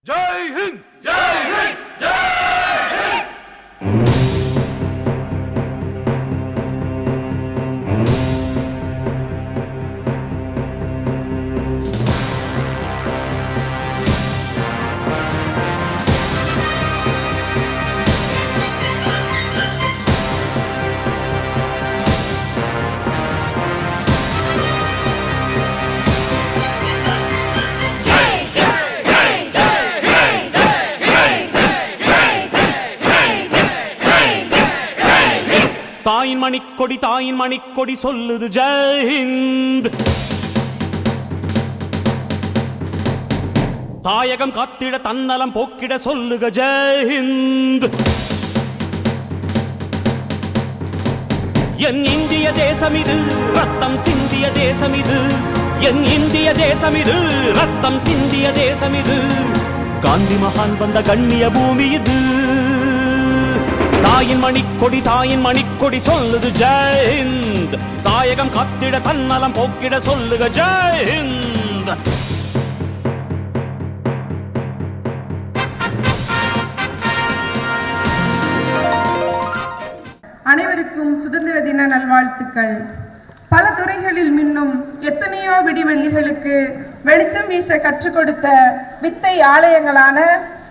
ஜெய் ஹிந்த், ஜெய் ஹிந்த், ஜெய் ஹிந்த். தாயின் மணிக்கொடி தாயின் மணிக்கொடி சொல்லுது ஜெய் ஹிந்த். தாயகம் காத்திட தன்னலம் போக்கிட சொல்லுக ஜெய் ஹிந்த். என் இந்திய தேசம் இது ரத்தம் சிந்திய தேசம் இது. என் இந்திய தேசம் இது ரத்தம் சிந்திய தேசம் இது. காந்தி மகான் வந்த கண்ணிய பூமி இது. தாயின் மணிக்கொடி சொல்லுது ஜெய் ஹிந்த். தாயகம் காத்திட தன்னலம் போக்கிட சொல்லுக ஜெய் ஹிந்த். அனைவருக்கும் சுதந்திர தின நல்வாழ்த்துக்கள். பல துறைகளில் மின்னும் எத்தனையோ விடிவெள்ளிகளுக்கு வெளிச்சம் வீச கற்றுக் கொடுத்த வித்தை ஆலயங்களான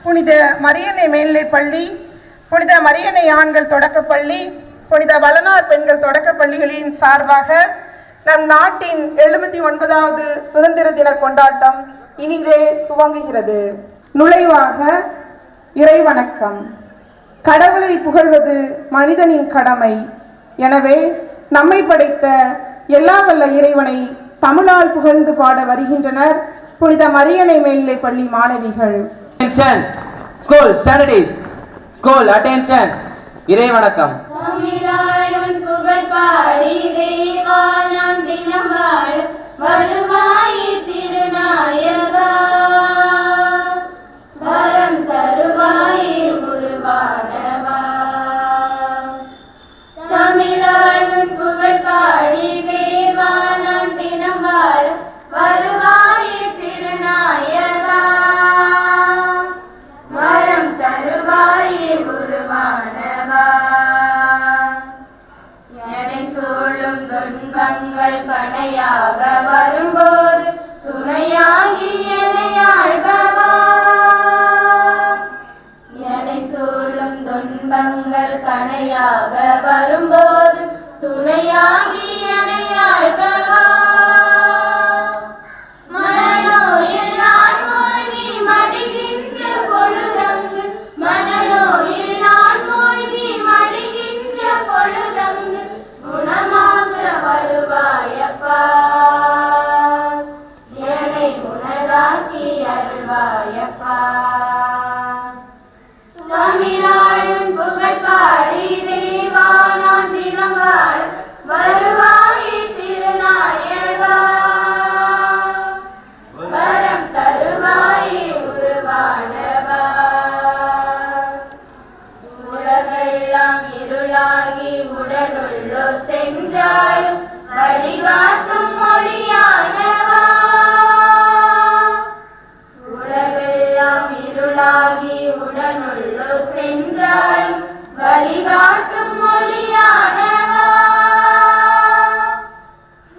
புனித மரியன்னை மேல்நிலைப்பள்ளி, புனித மரியன்னை ஆண்கள் தொடக்கப்பள்ளி, புனித வளனார் பெண்கள் தொடக்கப்பள்ளிகளின் சார்பாக நம் நாட்டின் 79வது சுதந்திர தின கொண்டாட்டம் இனிதே துவங்குகிறது. நுழைவாக இறைவணக்கம். கடவுளை புகழ்வது மனிதனின் கடமை. எனவே நம்மை படைத்த எல்லா வல்ல இறைவனை தமிழால் புகழ்ந்து பாட வருகின்றனர் புனித மரியன்னை மேல்நிலைப் பள்ளி மாணவிகள். School standards. School attention. இறைவணக்கம். தமிழாளும் புகழ் பாடி தேவா நாம் தினம் வாழ வருவாய் திருநாயகா. வரம் தருவாய் உருவானவா. தமிழாளும் புகழ் பாடி தேவா நாம் தினம் வாழ வருவாய் திருநாயகா. வரம் தருவாய் உருவானவா. எனை சூழும் துன்பங்கள் பனையாக வரும்போது துணையாகி என்னை ஆழ்பவா. எனை சூழும் துன்பங்கள் கனையாக வரும்போது துணையாகி என்னை ஆழ்பவா. மனநோயில் நான் மூழ்கி மடிகின்ற பொழுதங்கு, மனநோயில் நான் மூழ்கி மடிகின்ற பொழுதங்கு குணமாக வருவாயப்பா. என்னை உனதாக்கி அருள்வாயப்பா. தமிழாளும் புகழ் பாடி தேவா நான் தினம் வாழ வருவாய் திருநாயகா. வரம் தருவாய் உருவானவா. உலகெல்லாம் இருளாகி உடலுள்ளோர் சென்றாலும் வழிகாட்டும் மொழியானவா. உலகெல்லாம் இருளாகி உடலுள்ளோர் சென்றாலும் வழிகாட்டும் மொழியானவா.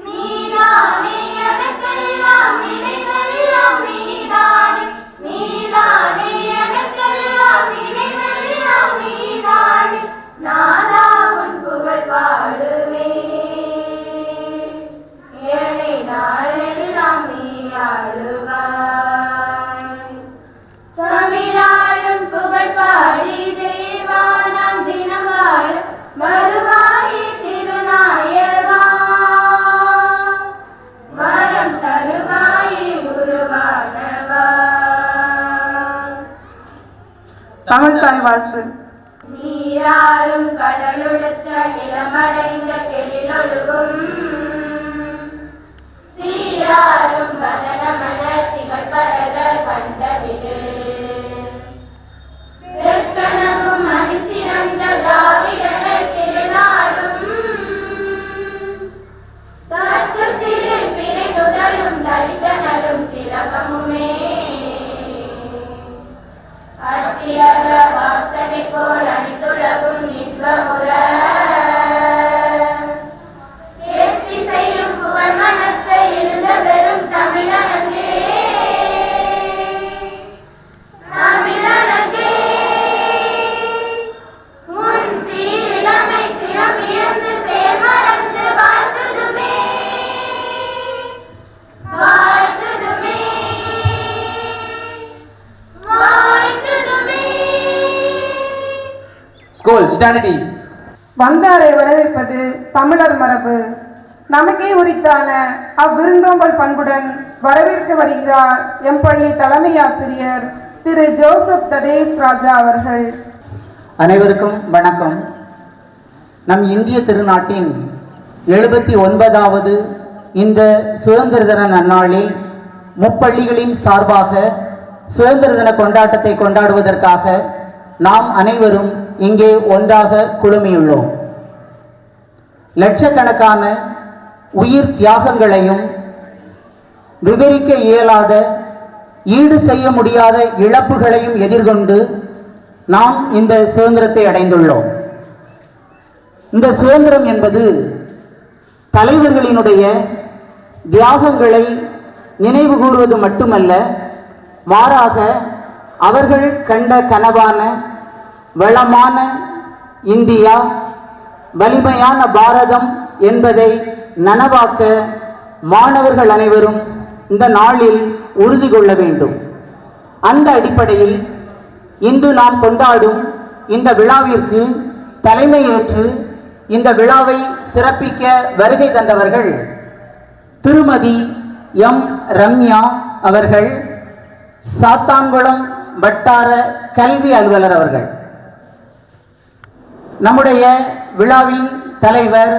நீதானே எனக்கெல்லாம் நினைவெல்லாம் நீதானே. நீதானே எனக்கெல்லாம் நினைவெல்லாம் நீதானே. நாதா உன் புகழ் பாடுவே. என்னை நாளெல்லாம் நீ ஆளுவாய். தமிழாளும் புகழ் பாடி தேவா நான் தினம் வாழ வருவாய் திருநாயகா. வரம் தருவாய் உருவானவா. தமிழ் தாய் வாழ்த்து. நீராறும் கடலுடுத்த நிலமடைந்த கெளிலொழுகும் சீராறும் வதனமன திகழ்பரத கண்டவிடு. தெற்கனவும் அதிசிறந்த திராவிடர் திருநாடும் தத்து சிறு பிறை நுதலும் தரித்தனரும் திலகமுமே. திலக வாசனை போல் அனைத்துலகும் இன்பமுற எத்திசையும் புகழ் மனத்தை இருந்த பெரும் தமிழனங்கே தமிழனங்கே உன் சீரிழமை சிரம் இயந்து சேர்மறந்து வாழ்த்துதுமே வாழ்த்துதுமே வாழ்த்துதுமே. School standards. வந்தாரை வரவேற்பது தமிழர் மரபு. நமக்கே உரித்தான அவ்விருந்தோம்பல் பண்புடன் வரவேற்க வருகிறார் எம் பள்ளி தலைமை ஆசிரியர் திரு ஜோசப் ததேஷ் ராஜா அவர்கள். அனைவருக்கும் வணக்கம். நம் இந்திய திருநாட்டின் 79வது இந்த சுதந்திர தின நன்னாளில் முப்பள்ளிகளின் சார்பாக சுதந்திர தின கொண்டாட்டத்தை கொண்டாடுவதற்காக நாம் அனைவரும் இங்கே ஒன்றாக குழுமியுள்ளோம். லட்சக்கணக்கான உயிர் தியாகங்களையும் விவரிக்க இயலாத ஈடு செய்ய முடியாத இழப்புகளையும் எதிர்கொண்டு நாம் இந்த சுதந்திரத்தை அடைந்துள்ளோம். இந்த சுதந்திரம் என்பது தலைவர்களினுடைய தியாகங்களை நினைவு கூறுவது மட்டுமல்ல, மாறாக அவர்கள் கண்ட கனவான வளமான இந்தியா, வலிமையான பாரதம் என்பதை நனவாக்க மாணவர்கள் அனைவரும் இந்த நாளில் உறுதி கொள்ள வேண்டும். அந்த அடிப்படையில் இன்று நாம் கொண்டாடும் இந்த விழாவிற்கு தலைமையேற்று இந்த விழாவை சிறப்பிக்க வருகை தந்தவர்கள் திருமதி எம் ரம்யா அவர்கள், சாத்தான்குளம் வட்டார கல்வி அலுவலர் அவர்கள். நம்முடைய விழாவின் தலைவர்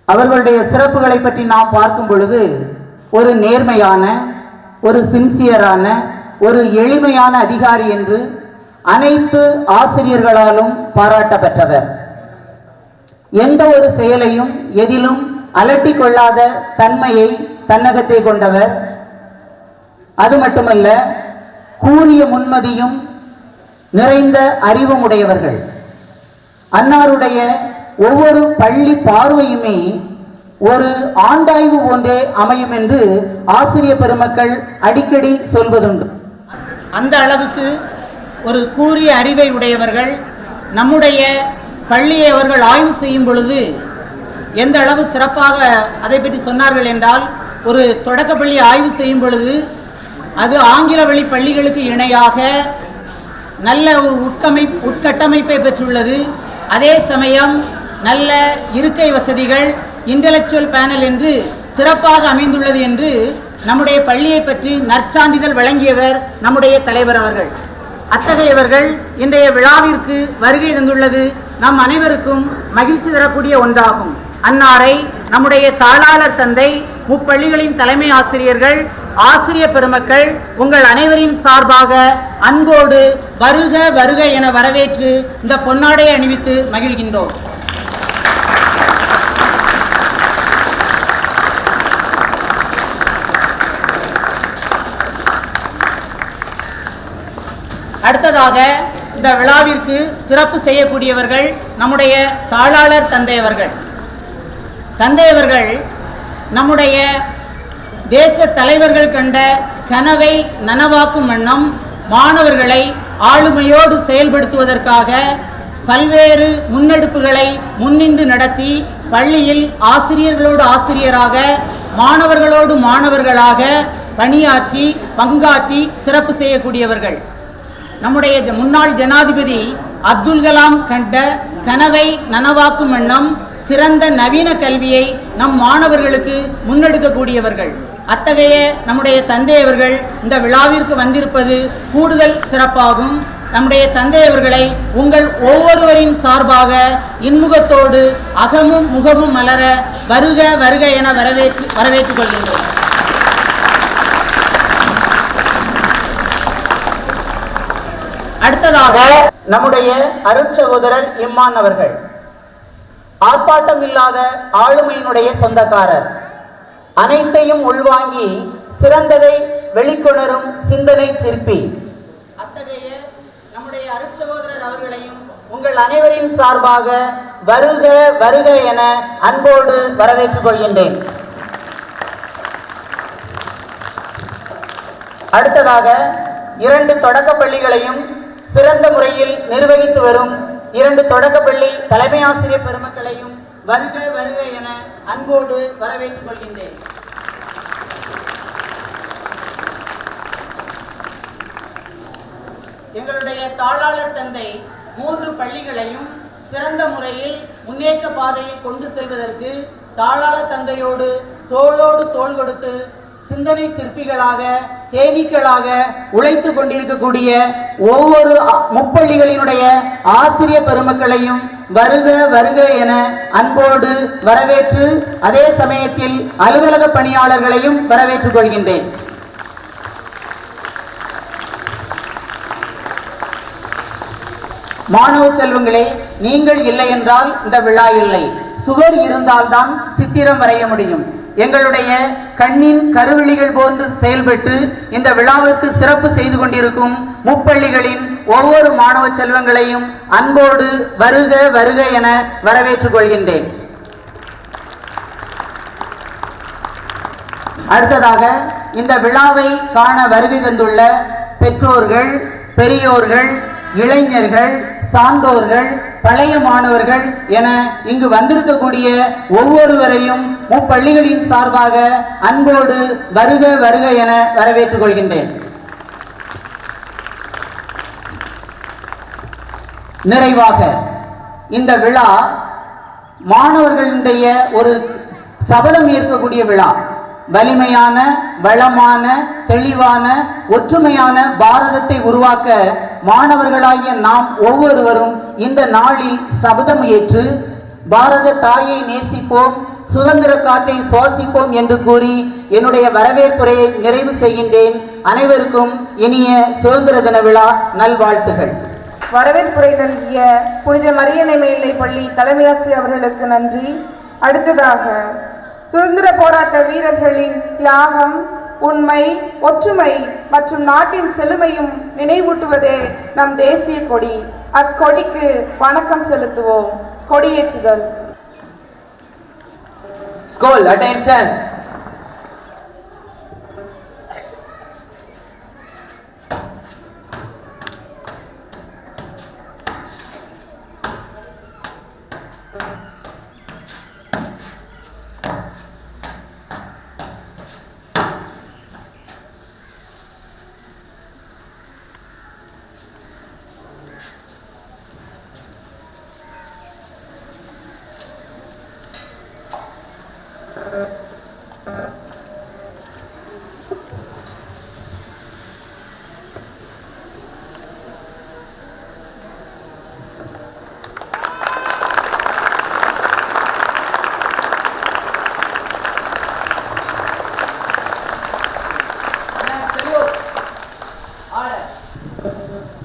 அவர்களுடைய சிறப்புகளை பற்றி நாம் பார்க்கும் பொழுது ஒரு நேர்மையான, ஒரு சின்சியரான, ஒரு எளிமையான அதிகாரி என்று அனைத்து ஆசிரியர்களாலும் பாராட்ட பெற்றவர். எந்த ஒரு செயலையும் எதிலும் அலட்டி கொள்ளாத தன்மையை தன்னகத்தை கொண்டவர். அது மட்டுமல்ல, கூறிய முன்மதியும் நிறைந்த அறிவும் உடையவர்கள். அன்னாருடைய ஒவ்வொரு பள்ளி பார்வையுமே ஒரு ஆண்டாய்வு போன்றே அமையும் என்று ஆசிரியர் பெருமக்கள் அடிக்கடி சொல்வதுண்டு. அந்த அளவுக்கு ஒரு கூறிய அறிவை உடையவர்கள். நம்முடைய பள்ளியை அவர்கள் ஆய்வு செய்யும் பொழுது எந்த அளவு சிறப்பாக அதை பற்றி சொன்னார்கள் என்றால், ஒரு தொடக்கப்பள்ளி ஆய்வு செய்யும் பொழுது அது ஆங்கில வழி பள்ளிகளுக்கு இணையாக நல்ல ஒரு உட்கட்டமைப்பை பெற்றுள்ளது. அதே சமயம் நல்ல இருக்கை வசதிகள், இன்டலெக்சுவல் பேனல் என்று சிறப்பாக அமைந்துள்ளது என்று நம்முடைய பள்ளியை பற்றி நற்சான்றிதழ் வழங்கியவர் நம்முடைய தலைவர் அவர்கள். அத்தகையவர்கள் இன்றைய விழாவிற்கு வருகை தந்துள்ளது நம் அனைவருக்கும் மகிழ்ச்சி தரக்கூடிய ஒன்றாகும். அன்னாரை நம்முடைய தாளாளர் தந்தை, முப்பள்ளிகளின் தலைமை ஆசிரியர்கள், ஆசிரிய பெருமக்கள் உங்கள் அனைவரின் சார்பாக அன்போடு வருக வருக என வரவேற்று இந்த பொன்னாடை அணிவித்து மகிழ்கின்றோம். அடுத்ததாக இந்த விழாவிற்கு சிறப்பு செய்யக்கூடியவர்கள் நம்முடைய தாளாளர் தந்தையவர்கள். தந்தையவர்கள் நம்முடைய தேச தலைவர்கள் கண்ட கனவை நனவாக்கும் வண்ணம் மாணவர்களை ஆளுமையோடு செயல்படுத்துவதற்காக பல்வேறு முன்னெடுப்புகளை முன்னின்று நடத்தி பள்ளியில் ஆசிரியர்களோடு ஆசிரியராக, மாணவர்களோடு மாணவர்களாக பணியாற்றி பங்காற்றி சிறப்பு செய்யக்கூடியவர்கள். நம்முடைய முன்னாள் ஜனாதிபதி அப்துல் கலாம் கண்ட கனவை நனவாக்கும் வண்ணம் சிறந்த நவீன கல்வியை நம் மாணவர்களுக்கு முன்னெடுக்கக்கூடியவர்கள். அத்தகைய நம்முடைய தந்தையவர்கள் இந்த விழாவிற்கு வந்திருப்பது கூடுதல் சிறப்பாகும். நம்முடைய தந்தையவர்களை உங்கள் ஒவ்வொருவரின் சார்பாக இன்முகத்தோடு அகமும் முகமும் மலர வருக வருக என வரவேற்றுக் கொள்கின்றோம். அடுத்ததாக நம்முடைய அருட்சகோதரர் இம்மான் அவர்கள் ஆர்ப்பாட்டம் இல்லாத ஆளுமையினுடைய சொந்தக்காரர். அனைத்தையும் உள்வாங்கி சிறந்ததை வெளிக்கொணரும் சிந்தனை சிற்பி. உங்கள் அனைவரின் சார்பாக வருக வருக என அன்போடு வரவேற்றுக் கொள்கின்றேன். அடுத்ததாக 2 தொடக்கப் பள்ளிகளையும் சிறந்த முறையில் நிர்வகித்து வரும் 2 தொடக்கப்பள்ளி தலைமை ஆசிரியர் பெருமக்களையும் வருக வருக என அன்போடு வரவேற்றுக் கொள்கின்றேன். எங்களுடைய தாளாளர் தந்தை 3 பள்ளிகளையும் சிறந்த முறையில் முன்னேற்ற பாதையில் கொண்டு செல்வதற்கு தாளாளர் தந்தையோடு தோளோடு தோள் கொடுத்து சிந்தனை சிற்பிகளாக தேனீக்களாக உழைத்து கொண்டிருக்கக்கூடிய ஒவ்வொரு முப்பள்ளிகளினுடைய ஆசிரியர் பெருமக்களையும் வருக வருக என அன்போடு வரவேற்று அதே சமயத்தில் அலுவலக பணியாளர்களையும் வரவேற்றுக் கொள்கின்றேன். மாணவ செல்வங்களே, நீங்கள் இல்லை என்றால் இந்த விழா இல்லை. சுவர் இருந்தால்தான் சித்திரம் வரைய முடியும். எங்களுடைய கண்ணின் கருவிழிகள் போன்று செயல்பட்டு இந்த விழாவிற்கு சிறப்பு செய்து கொண்டிருக்கும் முப்பள்ளிகளின் ஒவ்வொரு மாணவ செல்வங்களையும் அன்போடு வருக வருக என வரவேற்றுக் கொள்கின்றேன். அடுத்ததாக இந்த விழாவை காண வருகை தந்துள்ள பெற்றோர்கள், பெரியோர்கள், இளைஞர்கள், சான்றோர்கள், பழைய மாணவர்கள் என இங்கு வந்திருக்கக்கூடிய ஒவ்வொருவரையும் முப்பள்ளிகளின் சார்பாக அன்போடு வருக வருக என வரவேற்றுக் கொள்கின்றேன். நிறைவாக இந்த விழா மாணவர்களுடைய ஒரு சபதம் ஏற்கக்கூடிய விழா. வலிமையான, வளமான, தெளிவான, ஒற்றுமையான பாரதத்தை உருவாக்க மாணவர்களாகிய நாம் ஒவ்வொருவரும் இந்த நாளில் சபதம் ஏற்று பாரத தாயை நேசிப்போம், சுதந்திர காற்றை சுவாசிப்போம் என்று கூறி என்னுடைய வரவேற்புரையை நிறைவு செய்கின்றேன். அனைவருக்கும் இனிய சுதந்திர தின விழா நல்வாழ்த்துகள். வரவேற்புரை நல்கிய புனித மரியன்னை மேல்நிலை பள்ளி தலைமை ஆசிரியர் அவர்களுக்கு நன்றி. அடுத்ததாக சுதந்திர போராட்ட வீரர்களின் தியாகம், உண்மை, ஒற்றுமை மற்றும் நாட்டின் செழுமையும் நினைவூட்டுவதே நம் தேசிய கொடி. அக்கொடிக்கு வணக்கம் செலுத்துவோம். கொடியேற்றுதல். School attention.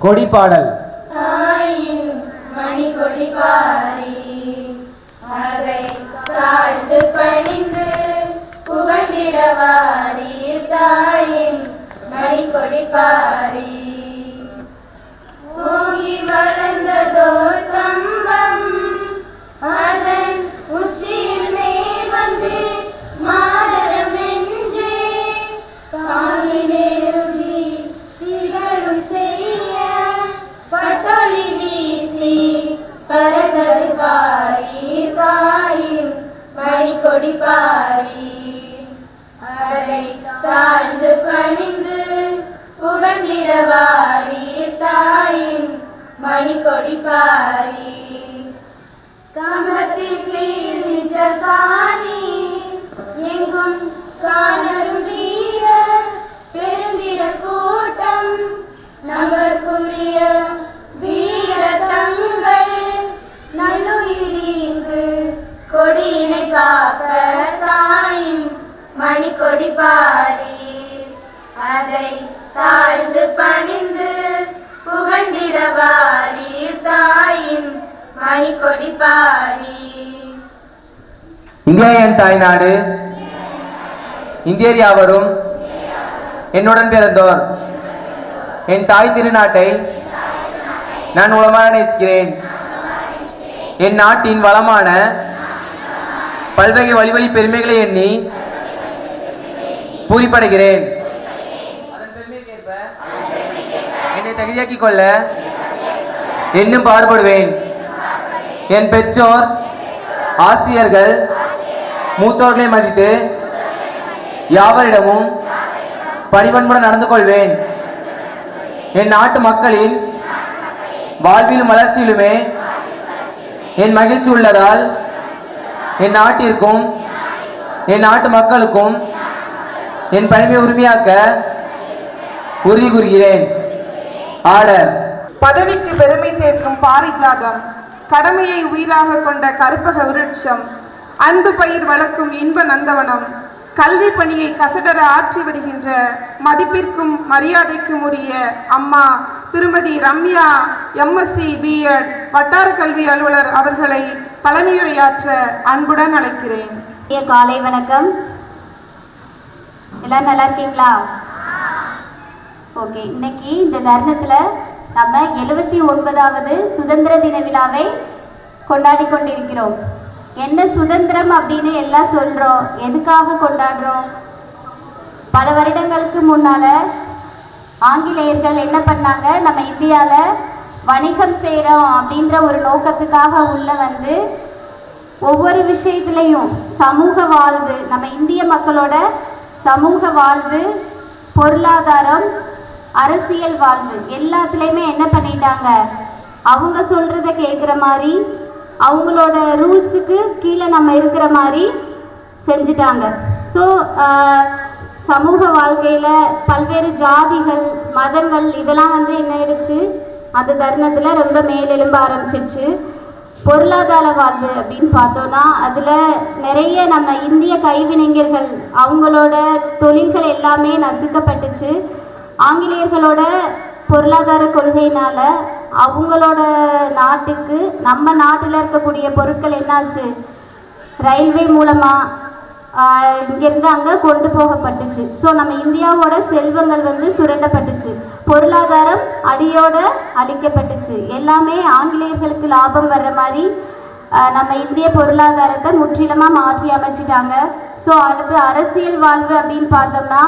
கொடி பாடல். தாயின் மணி கொடி பாரி அதை தாழ்ந்து பணிந்து புகழ்ந்திடவாரி. தாயின் மணி கொடி பாரி ஓங்கி வளர்ந்ததோர் கம்பம் அதன் உச்சியில் மேல் வந்து மாதரம் என்றே தாங்கி நெருங்கி திகழும் செய்ய பட்டொளி வீசி பரந்தது பாரி. தாயின் மணி கொடி பாரி அதை தாழ்ந்து பணிந்து புகழ்ந்திடவாரி. தாயின் மணி கொடி பாரி கமலத்தில் நின்ற காணி எங்கும் காணரும் வீர பெருந்திர கூட்டம் நமக்குரிய வீர தங்கள் நல்லுயிரிங்கு கொடியினை காக்க. தாயின் மணி கொடி பாரி அதை தாழ்ந்து பணிந்து புகழ்ந்திடவாரி. தாயின் மணி கொடி பாரி. இந்தியா என் தாய்நாடு, இந்தியர் யாவரும் என்னுடன் பிறந்தோர். என் தாய் திருநாட்டை நான் உளமாக நேசிக்கிறேன். என் நாட்டின் வளமான பல்வகை வழிவழி பெருமைகளை எண்ணி பூரிப்படைகிறேன். அதன் பெருமைக்கேற்ப என்னை தகுதியாக்கிக் கொள்ள இன்னும் பாடுபடுவேன். என் பெற்றோர், ஆசிரியர்கள், மூத்தோர்களை மதித்து யாவரிடமும் பணிவன்புடன் நடந்து கொள்வேன். என் நாட்டு மக்களின் வாழ்விலும் வளர்ச்சியிலுமே என் மகிழ்ச்சி உள்ளதால் என் நாட்டிற்கும் என் நாட்டு மக்களுக்கும் என் பணியை உரிமையாக்க உறுதி கூறுகிறேன். ஆர்டர். பதவிக்கு பெருமை சேர்க்கும் பாரிஜாதம், கடமையை உயிராக கொண்ட கற்பக விருட்சம், அன்பு பயிர் வளர்க்கும் இன்ப நந்தவனம், கல்வி பணியை கசடர ஆற்றி வருகின்ற மதிப்பிற்கும் மரியாதைக்கும் உரிய அம்மா திருமதி ரம்யா MSc B.Ed வட்டார கல்வி அலுவலர் அவர்களை தலைமையுரையாற்ற அன்புடன் அழைக்கிறேன். காலை வணக்கம். எல்லாரும் நல்லா இருக்கீங்களா? ஓகே, இன்னைக்கு இந்த தருணத்தில் நம்ம 79வது சுதந்திர தின விழாவை கொண்டாடி கொண்டிருக்கிறோம். என்ன சுதந்திரம் அப்படின்னு எல்லாம் சொல்கிறோம், எதுக்காக கொண்டாடுறோம்? பல வருடங்களுக்கு முன்னால் ஆங்கிலேயர்கள் என்ன பண்ணாங்க, நம்ம இந்தியாவில் வணிகம் செய்கிறோம் அப்படின்ற ஒரு நோக்கத்துக்காக உள்ள வந்து ஒவ்வொரு விஷயத்துலையும் சமூக வாழ்வு, நம்ம இந்திய மக்களோட சமூக வாழ்வு, பொருளாதாரம், அரசியல் வாழ்வு எல்லாத்துலேயுமே என்ன பண்ணிட்டாங்க, அவங்க சொல்கிறத கேட்குற மாதிரி, அவங்களோட ரூல்ஸுக்கு கீழே நம்ம இருக்கிற மாதிரி செஞ்சிட்டாங்க. ஸோ சமூக வாழ்க்கையில் பல்வேறு ஜாதிகள், மதங்கள் இதெல்லாம் வந்து என்ன ஆயிடுச்சு, அந்த தருணத்தில் ரொம்ப மேலெழும்ப ஆரம்பிச்சிடுச்சு. பொருளாதார வாழ்வு அப்படின்னு பார்த்தோன்னா அதில் நிறைய நம்ம இந்திய கைவினைஞர்கள் அவங்களோட தொழில்கள் எல்லாமே நசுக்கப்பட்டுச்சு. ஆங்கிலேயர்களோட பொருளாதார கொள்கையினால் அவங்களோட நாட்டுக்கு நம்ம நாட்டில் இருக்கக்கூடிய பொருட்கள் என்னாச்சு, ரயில்வே மூலமாக இங்கேருந்து அங்கே கொண்டு போகப்பட்டுச்சு. ஸோ நம்ம இந்தியாவோட செல்வங்கள் வந்து சுரண்டப்பட்டுச்சு, பொருளாதாரம் அடியோட அழிக்கப்பட்டுச்சு. எல்லாமே ஆங்கிலேயர்களுக்கு லாபம் வர்ற மாதிரி நம்ம இந்திய பொருளாதாரத்தை முற்றிலுமாக மாற்றி அமைச்சிட்டாங்க. ஸோ அடுத்து அரசியல் வாழ்வு அப்படின்னு பார்த்தோம்னா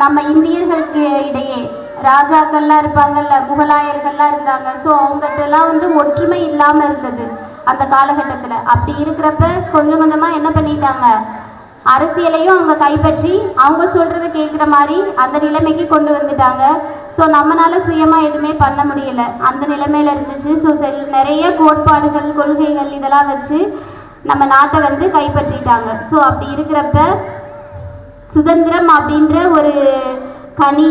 நம்ம இந்தியர்களுக்கு இடையே ராஜாக்கள்லாம் இருப்பாங்கல்ல, முகலாயர்கள்லாம் இருந்தாங்க. ஸோ அவங்ககிட்டலாம் வந்து ஒற்றுமை இல்லாமல் இருந்தது அந்த காலகட்டத்தில். அப்படி இருக்கிறப்ப கொஞ்சம் கொஞ்சமாக என்ன பண்ணிட்டாங்க, அரசியலையும் அவங்க கைப்பற்றி அவங்க சொல்கிறத கேட்குற மாதிரி அந்த நிலைமைக்கு கொண்டு வந்துட்டாங்க. ஸோ நம்மளால் சுயமாக எதுவுமே பண்ண முடியலை, அந்த நிலைமையில் இருந்துச்சு. ஸோ நிறைய கோட்பாடுகள், கொள்கைகள் இதெல்லாம் வச்சு நம்ம நாட்டை வந்து கைப்பற்றிட்டாங்க. ஸோ அப்படி இருக்கிறப்ப சுதந்திரம் அப்படின்ற ஒரு கனி,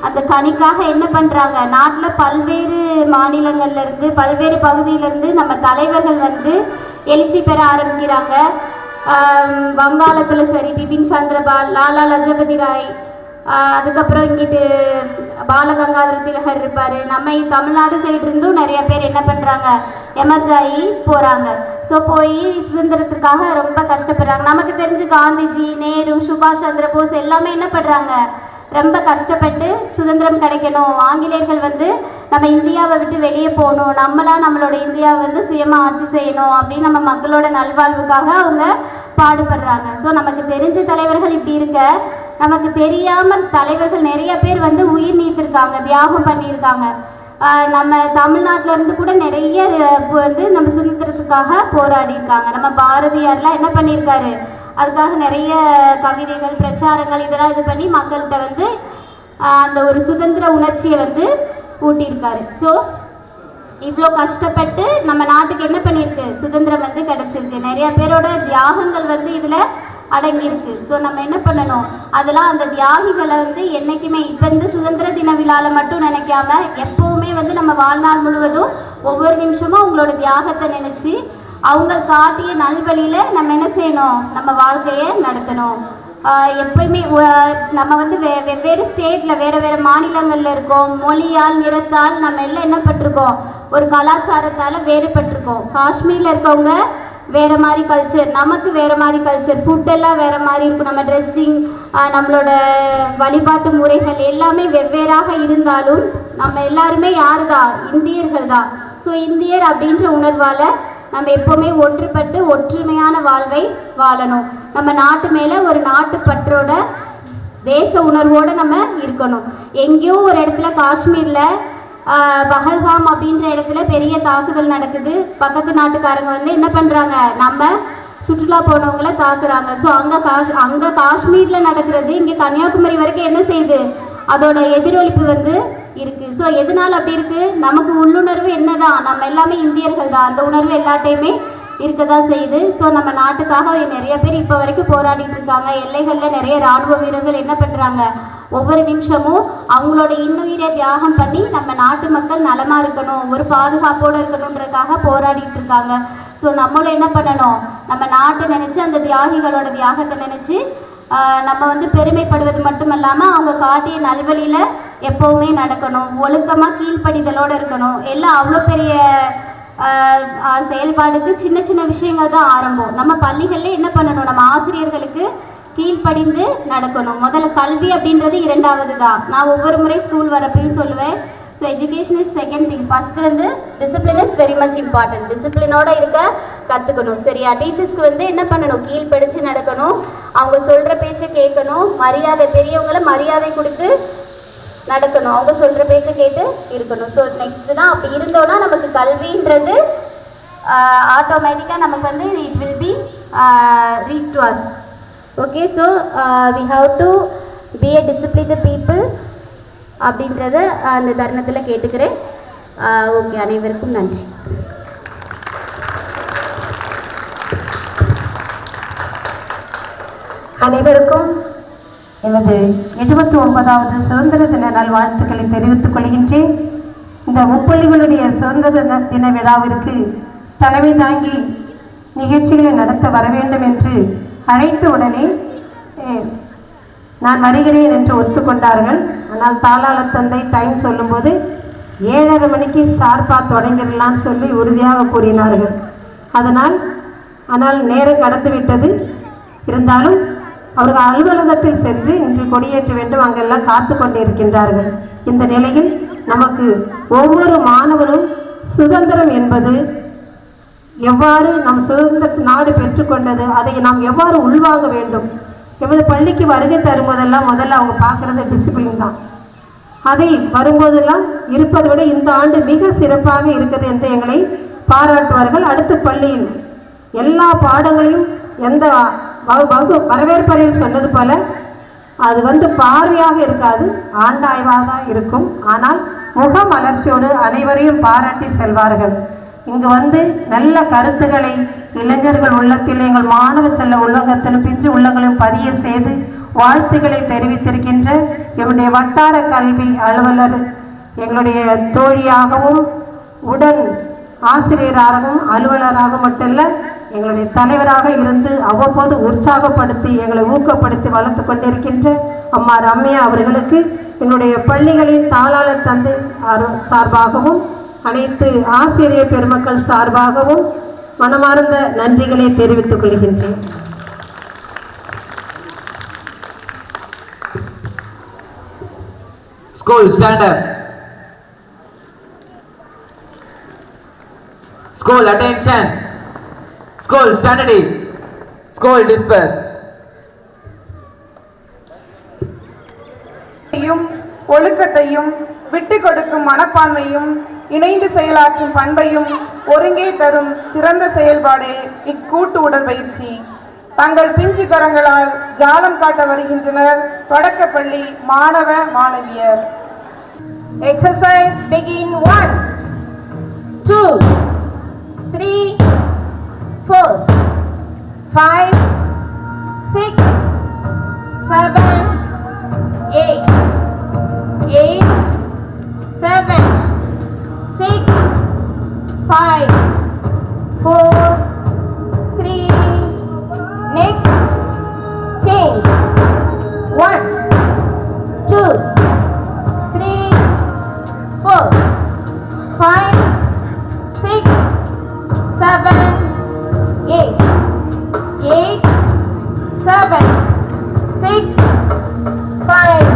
அந்த கனிக்காக என்ன பண்ணுறாங்க, நாட்டில் பல்வேறு மாநிலங்கள்லேருந்து பல்வேறு பகுதியிலேருந்து நம்ம தலைவர்கள் வந்து எழுச்சி பெற ஆரம்பிக்கிறாங்க. வங்காளத்தில் சரி பிபின் சந்திரபால், லாலா லஜபதி ராய், அதுக்கப்புறம் இங்கிட்டு பாலகங்காதர திலகர் இருப்பார். நம்ம தமிழ்நாடு சைடு இருந்தும் நிறைய பேர் என்ன பண்ணுறாங்க, எமர்ஜ் ஆகி போகிறாங்க. ஸோ போய் சுதந்திரத்திற்காக ரொம்ப கஷ்டப்படுறாங்க. நமக்கு தெரிஞ்சு காந்திஜி, நேரு, சுபாஷ் சந்திர போஸ் எல்லாமே என்ன பண்ணுறாங்க, ரொம்ப கஷ்டப்பட்டு சுதந்திரம் கிடைக்கணும், ஆங்கிலேயர்கள் வந்து நம்ம இந்தியாவை விட்டு வெளியே போகணும், நம்மளாம் நம்மளோட இந்தியாவை வந்து சுயமாக ஆட்சி செய்யணும் அப்படின்னு நம்ம மக்களோட நல்வாழ்வுக்காக அவங்க பாடுபடுறாங்க. ஸோ நமக்கு தெரிஞ்ச தலைவர்கள் இப்படி இருக்க, நமக்கு தெரியாமல் தலைவர்கள் நிறைய பேர் வந்து உயிர் நீத்திருக்காங்க, தியாகம் பண்ணியிருக்காங்க. நம்ம தமிழ்நாட்டில் இருந்து கூட நிறைய வந்து நம்ம சுதந்திரத்துக்காக போராடி இருக்காங்க. நம்ம பாரதியார்லாம் என்ன பண்ணியிருக்காரு, அதுக்காக நிறைய கவிதைகள், பிரச்சாரங்கள் இதெல்லாம் இது பண்ணி மக்கள்கிட்ட வந்து அந்த ஒரு சுதந்திர உணர்ச்சியை வந்து ஊட்டியிருக்காரு. ஸோ இவ்வளோ கஷ்டப்பட்டு நம்ம நாட்டுக்கு என்ன பண்ணியிருக்கு, சுதந்திரம் வந்து கிடச்சிருக்கு. நிறைய பேரோட தியாகங்கள் வந்து இதில் அடங்கியிருக்கு. ஸோ நம்ம என்ன பண்ணணும், அதெல்லாம் அந்த தியாகிகளை வந்து என்றைக்குமே இப்போ இந்த சுதந்திர தின விழாவில் மட்டும் நினைக்காம எப்போவுமே வந்து நம்ம வாழ்நாள் முழுவதும் ஒவ்வொரு நிமிஷமும் அவங்களோட தியாகத்தை நினச்சி அவங்க காட்டிய நல்வழியில் நம்ம என்ன செய்யணும், நம்ம வாழ்க்கையை நடத்தணும். எப்பயுமே நம்ம வந்து வெவ்வேறு ஸ்டேட்டில் வேறு மாநிலங்களில் இருக்கோம், மொழியால், நிறத்தால் நம்ம எல்லாம் என்ன பட்டிருக்கோம், ஒரு கலாச்சாரத்தால் வேறுபட்டிருக்கோம். காஷ்மீரில் இருக்கவங்க வேறு மாதிரி கல்ச்சர், நமக்கு வேறு மாதிரி கல்ச்சர், ஃபுட்டெல்லாம் வேறு மாதிரி இருக்கும், நம்ம ட்ரெஸ்ஸிங், நம்மளோட வழிபாட்டு முறைகள் எல்லாமே வெவ்வேறாக இருந்தாலும் நம்ம எல்லாருமே யார் தான், இந்தியர்கள் தான். ஸோ இந்தியர் அப்படின்ற உணர்வால் நம்ம எப்போவுமே ஒன்றுபட்டு ஒற்றுமையான வாழ்வை வாழணும். நம்ம நாட்டு மேலே ஒரு நாட்டு பற்றோட தேச உணர்வோடு நம்ம இருக்கணும். எங்கேயோ ஒரு இடத்துல காஷ்மீரில் பஹல்காம் அப்படின்ற இடத்துல பெரிய தாக்குதல் நடக்குது. பக்கத்து நாட்டுக்காரங்க வந்து என்ன பண்ணுறாங்க, நம்ம சுற்றுலா போனவங்களை தாக்குறாங்க. ஸோ அங்கே காஷ்மீரில் நடக்கிறது இங்கே கன்னியாகுமரி வரைக்கும் என்ன செய்யுது, அதோட எதிரொலிப்பு வந்து இருக்குது. ஸோ எதனால் அப்படி இருக்குது, நமக்கு உள்ளுணர்வு என்னதான், நம்ம எல்லாமே இந்தியர்கள் தான், அந்த உணர்வு எல்லாத்தையுமே இருக்க தான் செய்யுது. ஸோ நம்ம நாட்டுக்காக நிறைய பேர் இப்போ வரைக்கும் போராடிட்டு இருக்காங்க. எல்லைகளில் நிறைய இராணுவ வீரர்கள் என்ன பண்ணுறாங்க, ஒவ்வொரு நிமிஷமும் அவங்களோட இன்னுயிரை தியாகம் பண்ணி நம்ம நாட்டு மக்கள் நலமாக இருக்கணும், ஒரு பாதுகாப்போடு இருக்கணுன்றதுக்காக போராடிட்டு இருக்காங்க. ஸோ நம்மளும் என்ன பண்ணணும், நம்ம நாட்டை நினச்சி அந்த தியாகிகளோட தியாகத்தை நினச்சி நம்ம வந்து பெருமைப்படுவது மட்டும் இல்லாமல் அவங்க காட்டிய நல்வழியில் எப்போவுமே நடக்கணும், ஒழுக்கமாக கீழ்ப்படிதலோடு இருக்கணும். எல்லாம் அவ்வளோ பெரிய செயல்பாடுக்கு சின்ன சின்ன விஷயங்கள் தான் ஆரம்பம். நம்ம பள்ளிகளில் என்ன பண்ணணும், நம்ம ஆசிரியர்களுக்கு கீழ்ப்படிந்து நடக்கணும். முதல்ல கல்வி அப்படின்றது இரண்டாவது தான். நான் ஒவ்வொரு முறை ஸ்கூல் வரப்பையும் சொல்லுவேன். So education is second thing. First வந்து discipline is very much important. டிசிப்ளினோட இருக்க கற்றுக்கணும். சரியா, டீச்சர்ஸ்க்கு வந்து என்ன பண்ணணும், கீழ்ப்படிச்சு நடக்கணும், அவங்க சொல்கிற பேச்சை கேட்கணும், மரியாதை பெரியவங்களை மரியாதை கொடுத்து நடக்கணும், அவங்க சொல்கிற பேச்சை கேட்டு இருக்கணும். ஸோ நெக்ஸ்ட்டு தான் அப்படி இருந்தோன்னா நமக்கு கல்வின்றது ஆட்டோமேட்டிக்காக நமக்கு வந்து it will be reach to us. Okay, so we have to be a disciplined people அப்படின்றத அந்த தருணத்தில் கேட்டுக்கிறேன். ஓகே, அனைவருக்கும் நன்றி. அனைவருக்கும் எனது 79வது சுதந்திர தின நல்வாழ்த்துக்களை தெரிவித்துக் கொள்கின்றேன். இந்த முப்பள்ளிகளுடைய சுதந்திர தின விழாவிற்கு தலைமை தாங்கி நிகழ்ச்சிகளை நடத்த வர வேண்டும் என்று அழைத்த உடனே நான் வருகிறேன் என்று ஒத்துக்கொண்டார்கள். ஆனால் தாளாளர் தந்தை டைம் சொல்லும்போது 7:30 மணிக்கு ஷார்ப்பாக தொடங்கிடலான்னு சொல்லி உறுதியாக கூறினார்கள். ஆனால் நேரம் கடந்து விட்டது. இருந்தாலும் அவர்கள் அலுவலகத்தில் சென்று இன்று கொடியேற்ற வேண்டும், அங்கெல்லாம் காத்து கொண்டிருக்கின்றார்கள். இந்த நிலையில் நமக்கு ஒவ்வொரு மாணவனும் சுதந்திரம் என்பது எவ்வாறு நம் சுதந்திர நாடு பெற்றுக்கொண்டது, அதை நாம் எவ்வாறு உள்வாங்க வேண்டும். எமது பள்ளிக்கு வருகை தரும்போதெல்லாம் முதல்ல அவங்க பார்க்குறது டிசிப்ளின் தான். அதை வரும்போதெல்லாம் இருப்பதை விட இந்த ஆண்டு மிக சிறப்பாக இருக்குது என்று எங்களை பாராட்டுவார்கள். அடுத்த பள்ளியில் எல்லா பாடங்களையும் எந்த வரவேற்பறையில் சொன்னது போல அது வந்து பார்வையாக இருக்காது, ஆண்டாய்வாக தான் இருக்கும். ஆனால் முக மலர்ச்சியோடு அனைவரையும் பாராட்டி செல்வார்கள். இங்கு வந்து நல்ல கருத்துக்களை இளைஞர்கள் உள்ளத்தில், எங்கள் மாணவ செல்ல உள்ளங்கத்திலும் பிஞ்சு உள்ளங்களையும் பதிய செய்து வாழ்த்துக்களை தெரிவித்திருக்கின்ற எங்களுடைய வட்டார கல்வி அலுவலர், எங்களுடைய தோழியாகவும் உடன் ஆசிரியராகவும் அலுவலராக மட்டுமல்ல எங்களுடைய தலைவராக இருந்து அவ்வப்போது உற்சாகப்படுத்தி எங்களை ஊக்கப்படுத்தி வளர்த்து கொண்டிருக்கின்ற அம்மா ரம்யா அவர்களுக்கு எங்களுடைய பள்ளிகளின் தாளாளர் தந்தை சார்பாகவும் அனைத்து ஆசிரியர் பெருமக்கள் சார்பாகவும் மனமார்ந்த நன்றிகளை தெரிவித்துக் கொள்கின்றேன். School stand up. School attention. School standardies. School disperse. ஒழுக்கத்தையும் விட்டு கொடுக்கும் மனப்பான்மையும் இணைந்து செயலாற்றும் பண்பையும் ஒருங்கே தரும் சிறந்த செயல்பாடு இக்கூட்டு உடற்பயிற்சி. தங்கள் பிஞ்சு கரங்களால் ஜாலம் காட்ட வருகின்றனர் தொடக்கப்பள்ளி மாணவ மாணவியர். Exercise begin 1, 2, 3, 4, 5, 6, 7, 8, 7, 6, 5, 4, 3. Next, change. 1, 2, 3, 4, 5, 6, 7, 8, 7, 6, 5,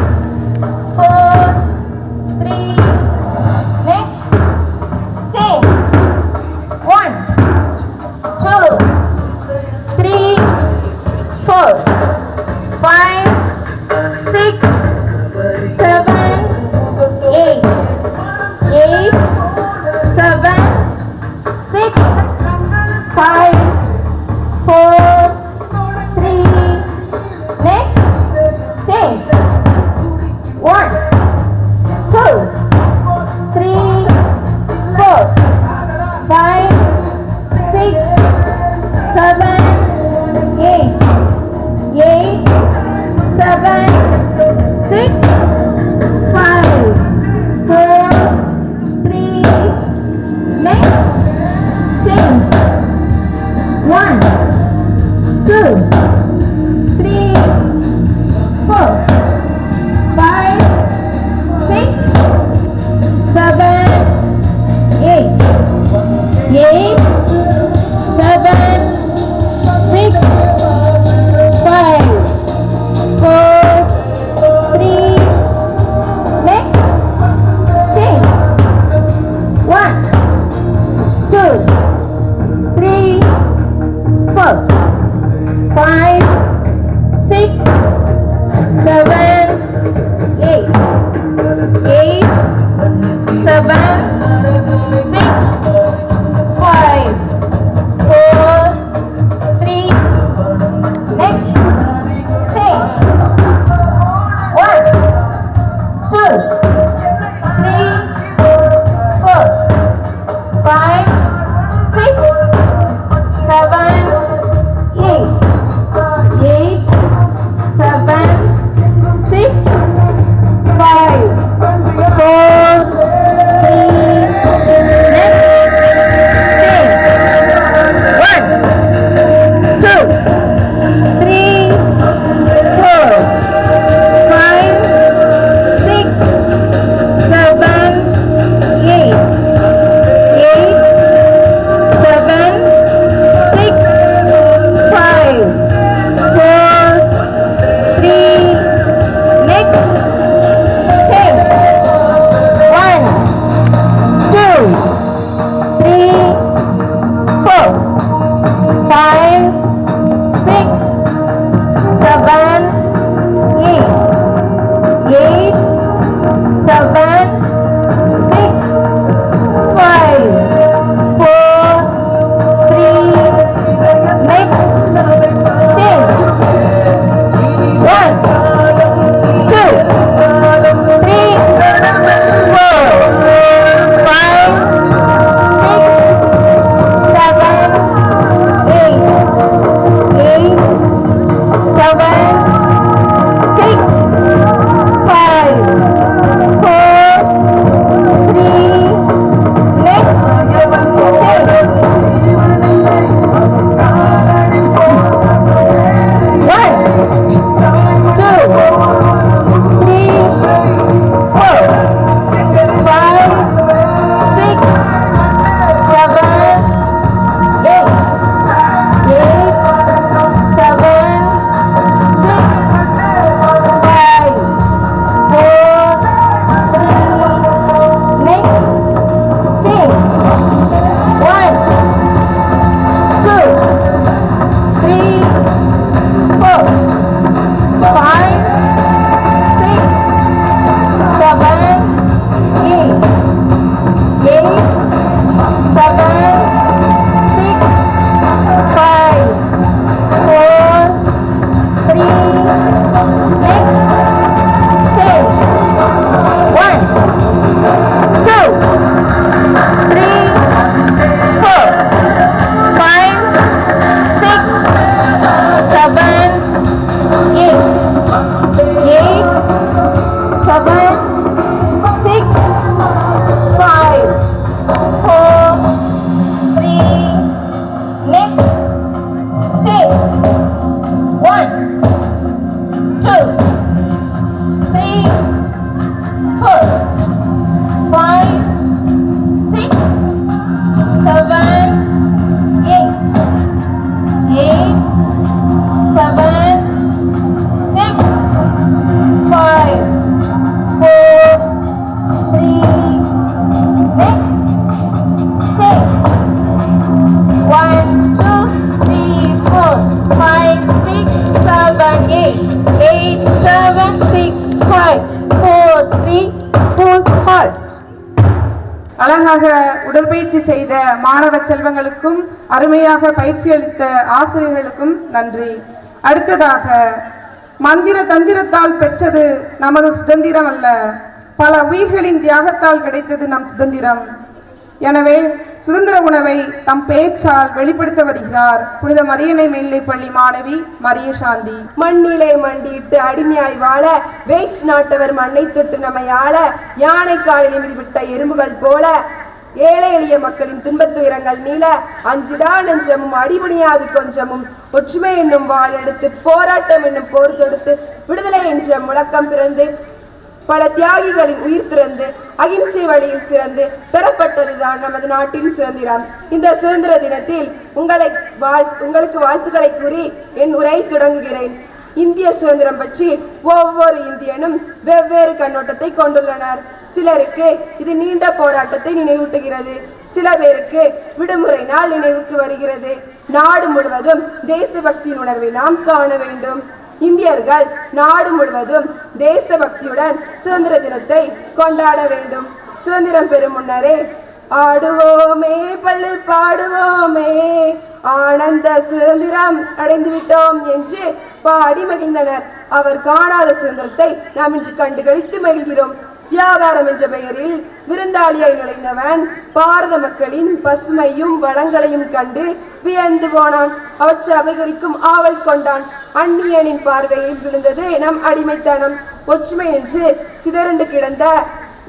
அழகாக உடற்பயிற்சி செய்த மாணவ செல்வங்களுக்கும் அருமையாக பயிற்சி அளித்த ஆசிரியர்களுக்கும் நன்றி. அடுத்ததாக, மந்திர தந்திரத்தால் பெற்றது நமது சுதந்திரம் அல்ல, பல உயிர்களின் தியாகத்தால் கிடைத்தது நம் சுதந்திரம். எனவே சுதந்திர உணவை தம் பேச்சால் வெளிப்படுத்த வருகிறார் புனித மரியன்னை மேல்நிலைப்பள்ளி மாணவி மரிய சாந்தி. மண்ணிலே மண்டியிட்டு அடிமையாய் வாழ வேற்று நாட்டவர் மண்ணை தொட்டு நம்மை ஆள யானை காலில் மிதிவிட்ட எறும்புகள் போல ஏழை எளிய மக்களின் துன்பத்துயரங்கள் நீள அஞ்சிடா நெஞ்சமும் அடிபணியாது கொஞ்சமும் ஒற்றுமை என்னும் வாள் எடுத்து போராட்டம் என்னும் போர் தொடுத்து விடுதலை என்ற முழக்கம் பிறந்து பல தியாகிகளின் உயிர் திறந்து அகிம்சை வழியில் சிறந்து பெறப்பட்டதுதான் நமது நாட்டின் சுதந்திரம். இந்த சுதந்திர தினத்தில் உங்களுக்கு வாழ்த்துக்களை கூறி என் உரை தொடங்குகிறேன். இந்திய சுதந்திரம் பற்றி ஒவ்வொரு இந்தியனும் வெவ்வேறு கண்ணோட்டத்தை கொண்டுள்ளனர். சிலருக்கு இது நீண்ட போராட்டத்தை நினைவூட்டுகிறது, சில பேருக்கு விடுமுறை நாள் நினைவுக்கு வருகிறது. நாடு முழுவதும் தேசபக்தியின் உணர்வை நாம் காண வேண்டும். இந்தியர்கள் நாடு முழுவதும் தேசபக்தியுடன் சுதந்திர தினத்தை கொண்டாட வேண்டும். சுதந்திரம் பெறும் முன்னரே ஆடுவோமே பள்ளு பாடுவோமே ஆனந்த சுதந்திரம் அடைந்து விட்டோம் என்று பாடி மகிழ்ந்தனர். அவர் காணாத சுதந்திரத்தை நாம் இன்று கண்டு களித்து மகிழ்கிறோம். வியாபாரம் என்ற பெயரில் விருந்தாளியாய் நுழைந்தவன் பாரத மக்களின் பசுமையும் வளங்களையும் கண்டு வியந்து போனான். அவற்றை அபகரிக்கும் ஆவல் கொண்டான். அந்நியனின் பார்வையில் விழுந்தது நம் அடிமைத்தனம். ஒற்றுமை என்று சிதறண்டு கிடந்த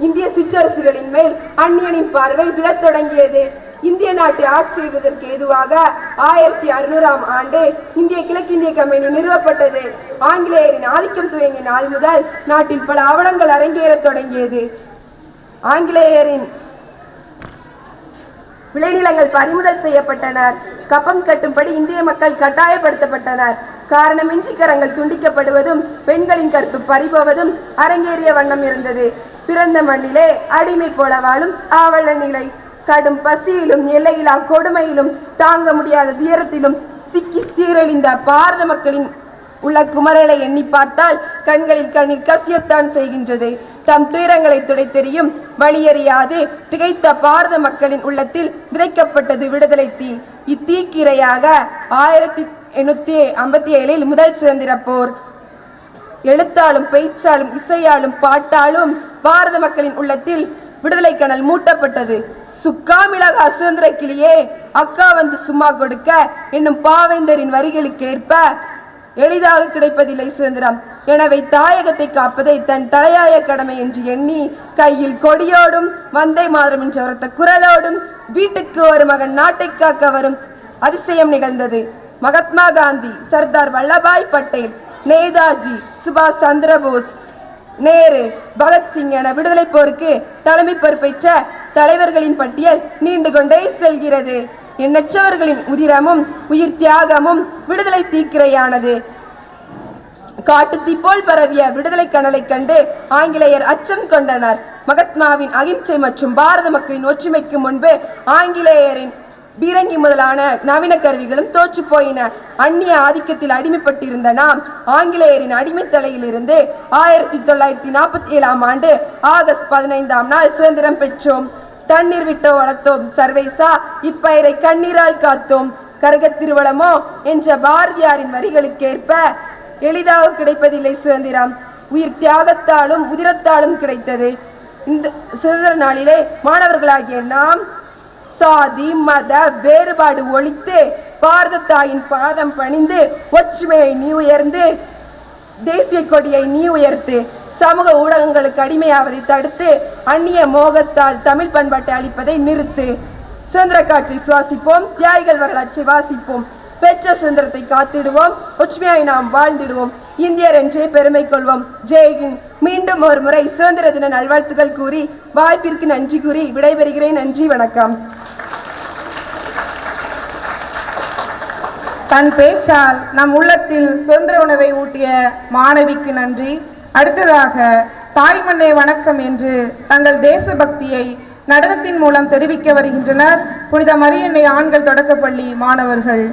இந்திய சிற்றரசுகளின் மேல் அந்நியனின் பார்வை விழத் தொடங்கியது. இந்திய நாட்டை ஆட்சி செய்வதற்கு ஏதுவாக 1600ஆம் ஆண்டு இந்திய கிழக்கிந்திய கம்பெனி நிறுவப்பட்டது. ஆங்கிலேயரின் ஆதிக்கம் துவங்கிய நாள் முதல் நாட்டில் பல அவலங்கள் அரங்கேறத் தொடங்கியது. ஆங்கிலேயரின் விளைநிலங்கள் பறிமுதல் செய்யப்பட்டனர். கப்பம் கட்டும்படி இந்திய மக்கள் கட்டாயப்படுத்தப்பட்டனர். காரணமின்றி கரங்கள் துண்டிக்கப்படுவதும் பெண்களின் கற்பு பறிபோவதும் அரங்கேறிய வண்ணம் இருந்தது. பிறந்த மண்ணிலே அடிமை போல வாழும் ஆவல நிலை. கடும் பசியிலும் எல்லையில்லா கொடுமையிலும் தாங்க முடியாத துயரத்திலும் சிக்கி சீரழிந்த பாரத மக்களின் உள்ள குமரலை எண்ணி பார்த்தால் கண்களில் கண்ணீர் கசியத்தான் செய்கின்றது. தம் துயரங்களை துடைத்தெறியும் வழியறியாது திகைத்த பாரத மக்களின் உள்ளத்தில் விதைக்கப்பட்டது விடுதலை தீ. இத்தீக்கிரையாக 1857 முதல் சுதந்திர போர் எழுத்தாலும் பேச்சாலும் இசையாலும் பாட்டாலும் பாரத மக்களின் உள்ளத்தில் விடுதலை கனல் மூட்டப்பட்டது. சுக்கா மிளகா சுதந்திர கிளியே அக்கா வந்து சும்மா கொடுக்க என்னும் பாவேந்தரின் வரிகளுக்கு ஏற்ப எளிதாக கிடைப்பதில்லை சுதந்திரம். எனவே தாயகத்தை காப்பதை தன் தலையாய கடமை என்று எண்ணி கையில் கொடியோடும் வந்தே மாதரம் என்ற உரத்த குரலோடும் வீட்டுக்கு ஒரு மகன் நாட்டை காக்க வரும் அதிசயம் நிகழ்ந்தது. மகாத்மா காந்தி, சர்தார் வல்லபாய் பட்டேல், நேதாஜி, சுபாஷ் சந்திரபோஸ், நேரு, பகத்சிங் என விடுதலை போருக்கு தலைமை பொறுப்பேற்ற தலைவர்களின் பட்டியல் நீண்டு கொண்டே செல்கிறது. எண்ணற்றவர்களின் உதிரமும் உயிர் தியாகமும் விடுதலை தீக்கிரையானது. காட்டுத்தீ போல் பரவிய விடுதலை கனலை கண்டு ஆங்கிலேயர் அச்சம் கொண்டனர். மகாத்மாவின் அகிம்சை மற்றும் பாரத மக்களின் ஒற்றுமைக்கு முன்பு ஆங்கிலேயரின் பீரங்கி முதலான நவீன கருவிகளும் தோற்று போயின. அந்நிய ஆதிக்கத்தில் அடிமைப்பட்டிருந்த நாம் ஆங்கிலேயரின் அடிமை தலையிலிருந்து 1947ஆம் ஆண்டு ஆகஸ்ட் 15ஆம் நாள் சுதந்திரம் பெற்றோம். தண்ணீர் விட்டோ வளர்த்தோம் சர்வேசா, இப்பயிரை கண்ணீரால் காத்தோம். கரக திருவளமோ என்ற பாரதியாரின் வரிகளுக்கேற்ப எளிதாக கிடைப்பதில்லை சுதந்திரம். உயிர் தியாகத்தாலும் உதிரத்தாலும் கிடைத்தது. இந்த சுதந்திர நாளிலே மாணவர்களாகிய நாம் சாதி மத வேறுபாடு ஒழித்து பாரத தாயின் பாதம் பணிந்து ஒற்றுமையை நீ உயர்ந்து தேசிய கொடியை நீ உயர்த்து சமூக ஊடகங்களுக்கு அடிமையாவதை தடுத்து அந்நிய மோகத்தால் தமிழ் பண்பாட்டை அளிப்பதை நிறுத்து. சுதந்திர காற்றை சுவாசிப்போம், தியாகிகள் வரலாற்றை வாசிப்போம். பெற்ற சுதந்திரத்தை காத்திடுவோம், ஒற்றுமையாய் நாம் வாழ்ந்திடுவோம். இந்தியர் என்றே பெருமை கொள்வோம். ஜெய்ஹிந்த். மீண்டும் ஒரு முறை சுதந்திர தின நல்வாழ்த்துக்கள் கூறி வாய்ப்பிற்கு நன்றி கூறி விடைபெறுகிறேன். நன்றி, வணக்கம். தன் பேச்சால் நம் உள்ளத்தில் சுதந்திர உணவை ஊட்டிய மாணவிக்கு நன்றி. அடுத்ததாக தாய்மண்ணே வணக்கம் என்று தங்கள் தேசபக்தியை நடனத்தின் மூலம் தெரிவிக்க வருகின்றனர் புனித மரியன்னை ஆண்கள் தொடக்கப்பள்ளி மாணவர்கள்.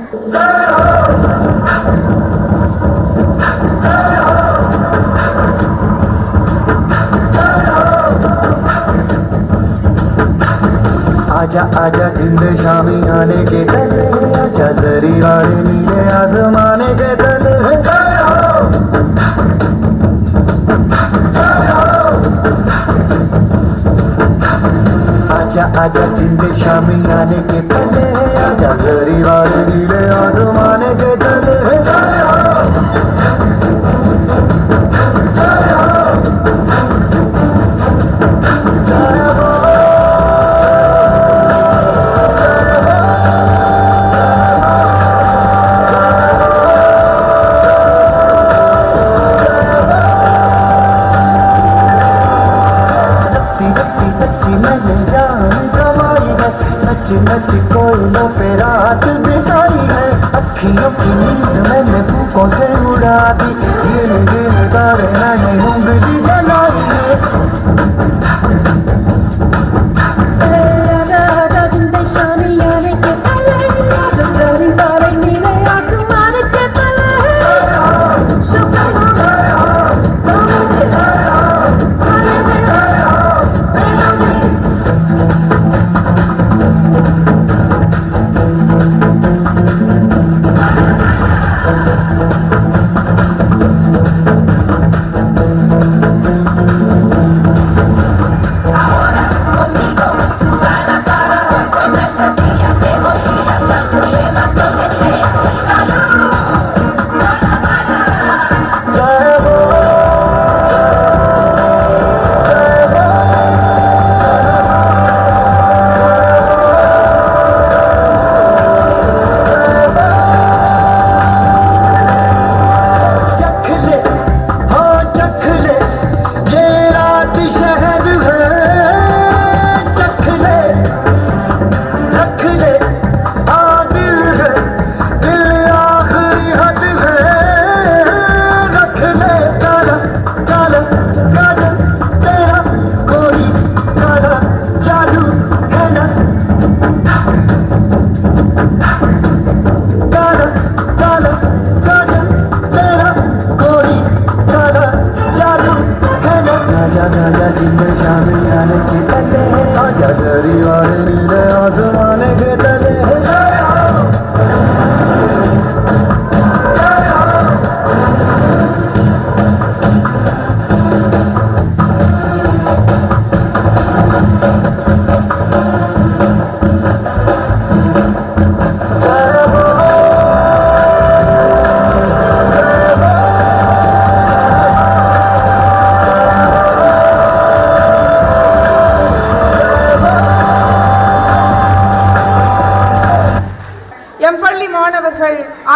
आजा आजा जिंद शामी आने के तले आजा जरी वाले नीले आसमाने के तले आजा आजा जिंद शामी आने के तले आजा जरी वाले नीले आसमाने के तले नच कोयलों पे रात बिताई है अखियों की नींद मैंने फूकों से उड़ा दी गिन गिन तारे मैंने उंगली जलाई है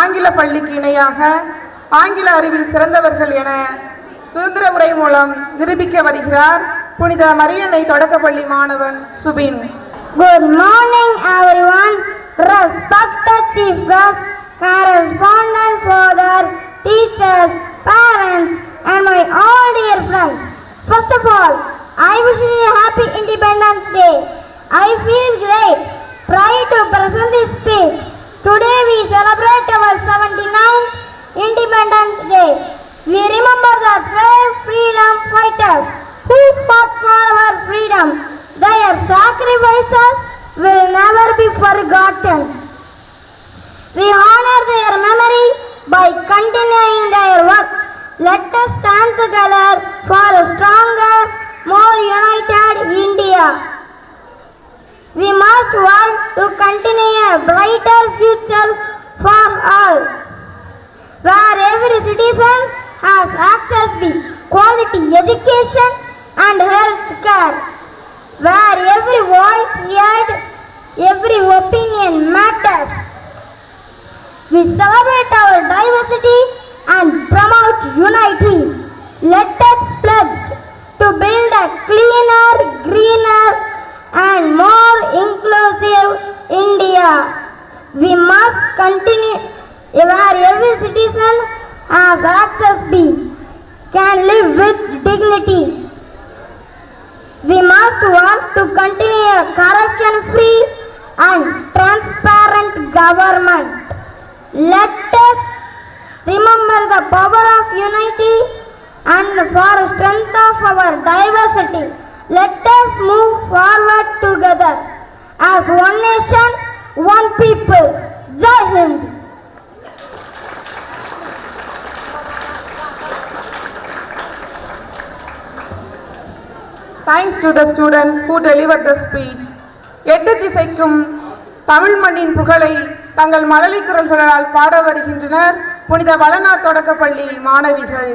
ஆங்கில பள்ளிக்கு இணையாக ஆங்கில அறிவில் சிறந்தவர்கள் என சுதந்திர உரை மூலம் நிரூபிக்க வருகிறார் புனித மரியன்னை தொடக்கப்பள்ளி மாணவன் Subin. Good morning everyone. Respected chief guest, correspondent, father, teachers, parents and my all dear friends. First of all, I wish you a happy Independence Day. I feel great, proud to present this speech. Today we celebrate our 79th Independence Day. We remember the brave freedom fighters who fought for our freedom. Their sacrifices will never be forgotten. We honor their memory by continuing their work. Let us stand together for a stronger, more united India. We must work to continue a brighter future for all, where every citizen has access to quality education and health care, where every voice heard, every opinion matters. We celebrate our diversity and promote unity. Let us pledge to build a cleaner, greener and more inclusive India. We must continue where every citizen has access to can live with dignity. We must work to continue a corruption-free and transparent government. Let us remember the power of unity and for strength of our diversity. Let us move forward together as one nation, one people. Jai Hind. Thanks to the student who delivered the speech. எட்டு திசைக்கும் தமிழ் மண்ணின் புகழை தங்கள் மழலை குரல்களால் பாட வருகின்றனர் புனித வளனார் தொடக்கப்பள்ளி மாணவிகள்.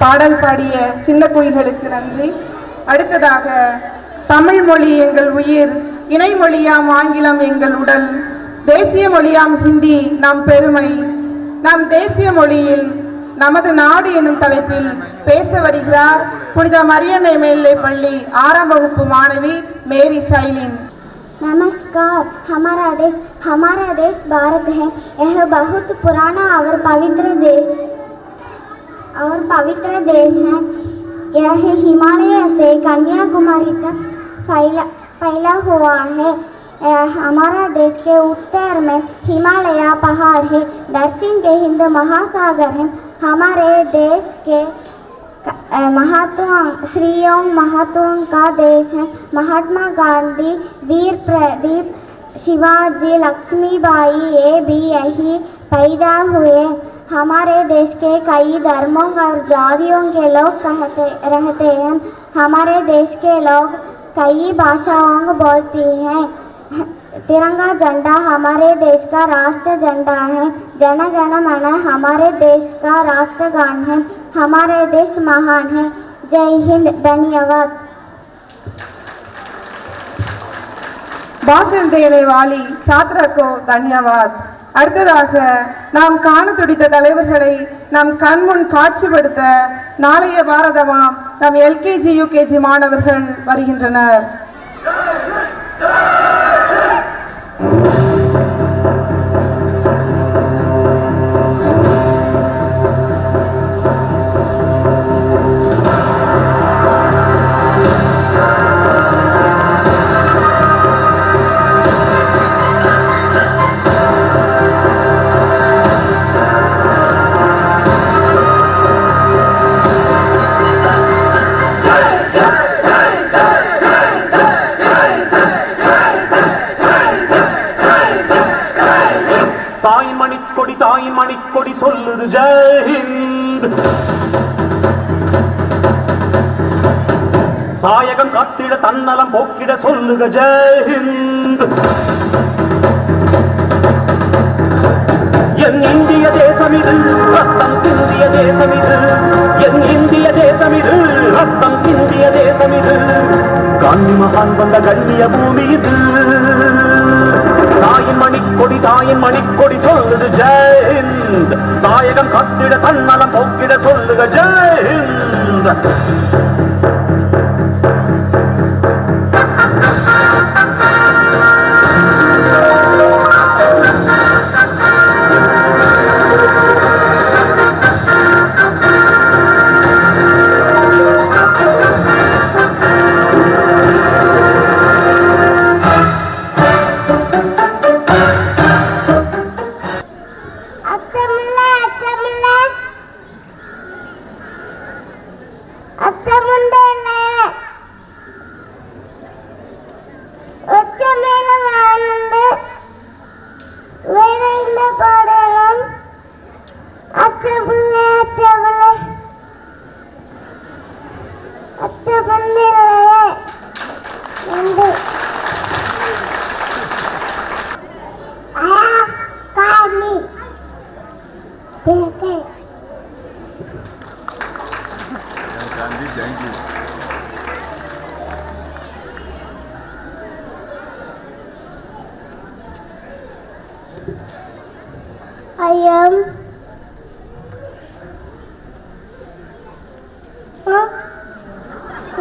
பாடல் பாடிய சின்ன குயில்களுக்கு நன்றி. அடுத்ததாக தமிழ் மொழி எங்கள் உயிர், இணை மொழியாம் ஆங்கிலம் எங்கள் உடல், தேசிய மொழியாம் ஹிந்தி நம் பெருமை, நம் தேசிய மொழியில் நமது நாடு எனும் தலைப்பில் பேச வருகிறார் புனித மரியன்னை மேல்நிலைப் பள்ளி 6ஆம் வகுப்பு மாணவி மேரி ஷைலின். नमस्कार. हमारा देश भारत है. यह बहुत पुराना और पवित्र देश है. यह हिमालय से कन्याकुमारी तक फैला हुआ है. हमारा देश के उत्तर में हिमालय पहाड़ है, दक्षिण के हिंद महासागर है. हमारे देश के महत्वों का देश है. महात्मा गांधी, वीर प्रदीप, शिवाजी, लक्ष्मीबाई ये भी यही पैदा हुए. हमारे देश के कई धर्मों और जातियों के लोग रहते हैं. हमारे देश के लोग कई भाषाओं बोलते हैं. तिरंगा झंडा हमारे देश का राष्ट्र झंडा है. जन गण मन हमारे देश का राष्ट्रगान है. हमारे देश महान है. जय हिंद. धन्यवाद. भाषण देने वाली छात्रा को धन्यवाद. அடுத்ததாக நாம் காண துடித்த தலைவர்களை நம் கண்முன் காட்சிப்படுத்த நாளைய பாரதமாம் நம் எல்கேஜி யூகேஜி மாணவர்கள் வருகின்றனர். தாயின் மணிக்கொடி சொல்லுது ஜெயஹிந்த். தாயகம் காத்திட தன்னலம் போக்கிட சொல்லுக ஜெயஹிந்த். என் இந்திய தேசம் இது ரத்தம் சிந்திய தேசம் இது. என் இந்திய தேசம் இது ரத்தம் சிந்திய தேசம் இது. காந்தி மகான் வந்த கண்ணிய பூமி இது. தாயின் மணிக்கொடி சொல்லுது ஜெயஹிந்த். தாயகம் காத்திட தன்னலம் போக்கிட சொல்லுக Jai Hind. I am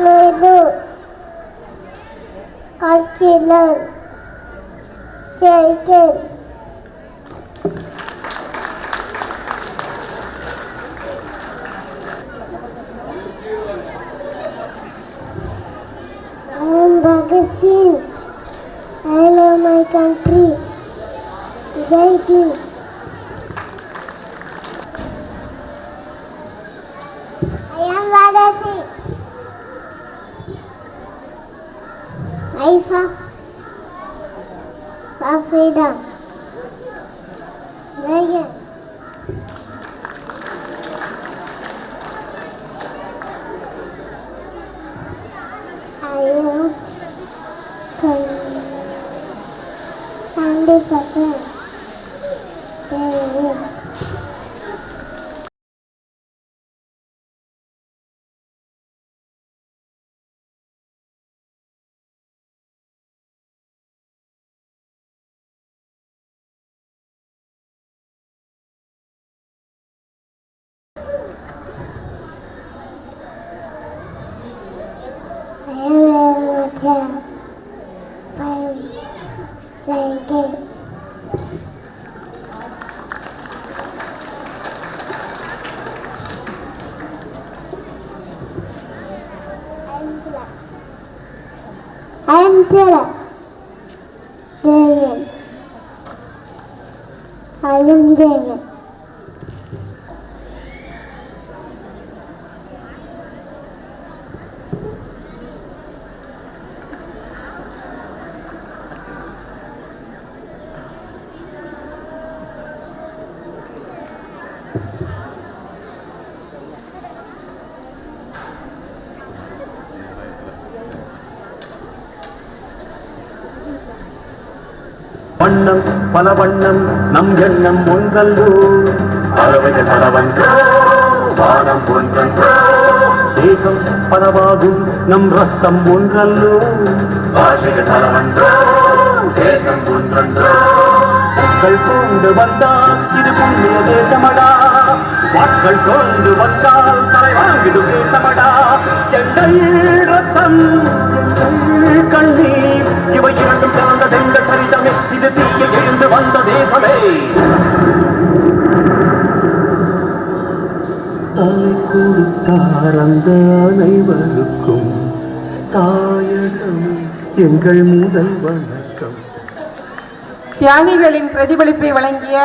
Nehru, Archilan, Jaikin. I am Bhaghat. I love my country. Jaikin. I am Vadasi. I fight for freedom. Megan. I am Sandy Patel. I am Tara. I am Jagan. வண்ணம் பல வண்ணம் நம் எண்ணம் ஒன்றல்லோ. பறவைகள் பலவன்றோ வானம் ஒன்றன்றோ. தேகம் பலவாகும் நம் ரத்தம் ஒன்றல்லோ. பாஷைகள் பலவன்றோ தேசம் ஒன்றன்றோ. மக்கள் கொண்டு வந்தால் இது புண்ணிய தேசமடா. மக்கள் கொண்டு வந்தால் தலை வாங்கிடும் தேசமடா. எங்கள் ரத்தம் எங்கள் கண்ணீர் இவை இரண்டும் கலந்ததெங்கள் சரிதமே. இது தீய எழுந்து வந்த தேசமே. தலை கொடுத்தார் அந்த அனைவருக்கும் தாயகமே எங்கள் முதல் வணக்கம். தியாகிகளின் பிரதிபலிப்பை வழங்கிய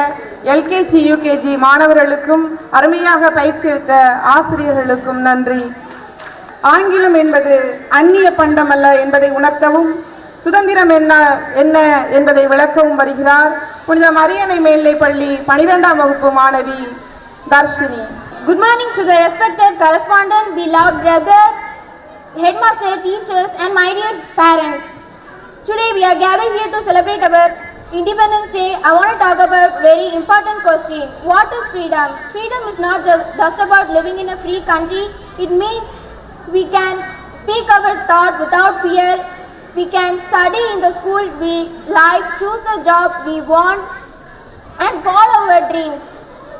எல்கேஜி யூகேஜி மாணவர்களுக்கும் அருமையாக பயிற்சி எடுத்த ஆசிரியர்களுக்கும் நன்றி. ஆங்கிலம் என்பது அந்நிய பண்டமல்ல என்பதை உணர்த்தவும் சுதந்திரம் என்ன என்பதை விளக்கவும் வருகிறார் புனித மரியன்னை மேல்நிலைப் பள்ளி 12ஆம் வகுப்பு மாணவி Dharshini. Good morning to the respected correspondent, beloved brother, headmaster, teachers, and my dear parents. Today we are gathered here to celebrate our Independence Day. I want to talk about very important question. What is freedom? Freedom is not just about living in a free country. It means we can speak our thought without fear. We can study in the school we like, choose the job we want, and follow our dreams.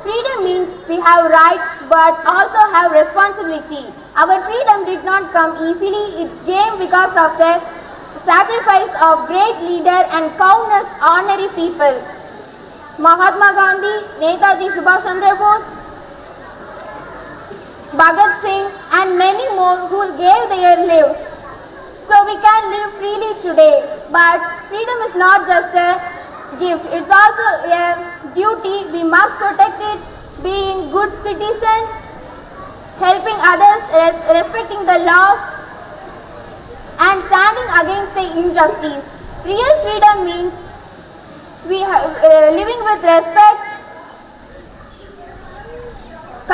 Freedom means we have rights but also have responsibility. Our freedom did not come easily. It came because of the sacrifice of great leader and countless ordinary people. Mahatma Gandhi, Netaji Subhash Chandra Bose, Bhagat Singh, and many more who gave their lives so we can live freely today. But freedom is not just a gift, it's also a duty. We must protect it, being good citizens, helping others, respecting the laws, and standing against the injustice. Real freedom means we have living with respect,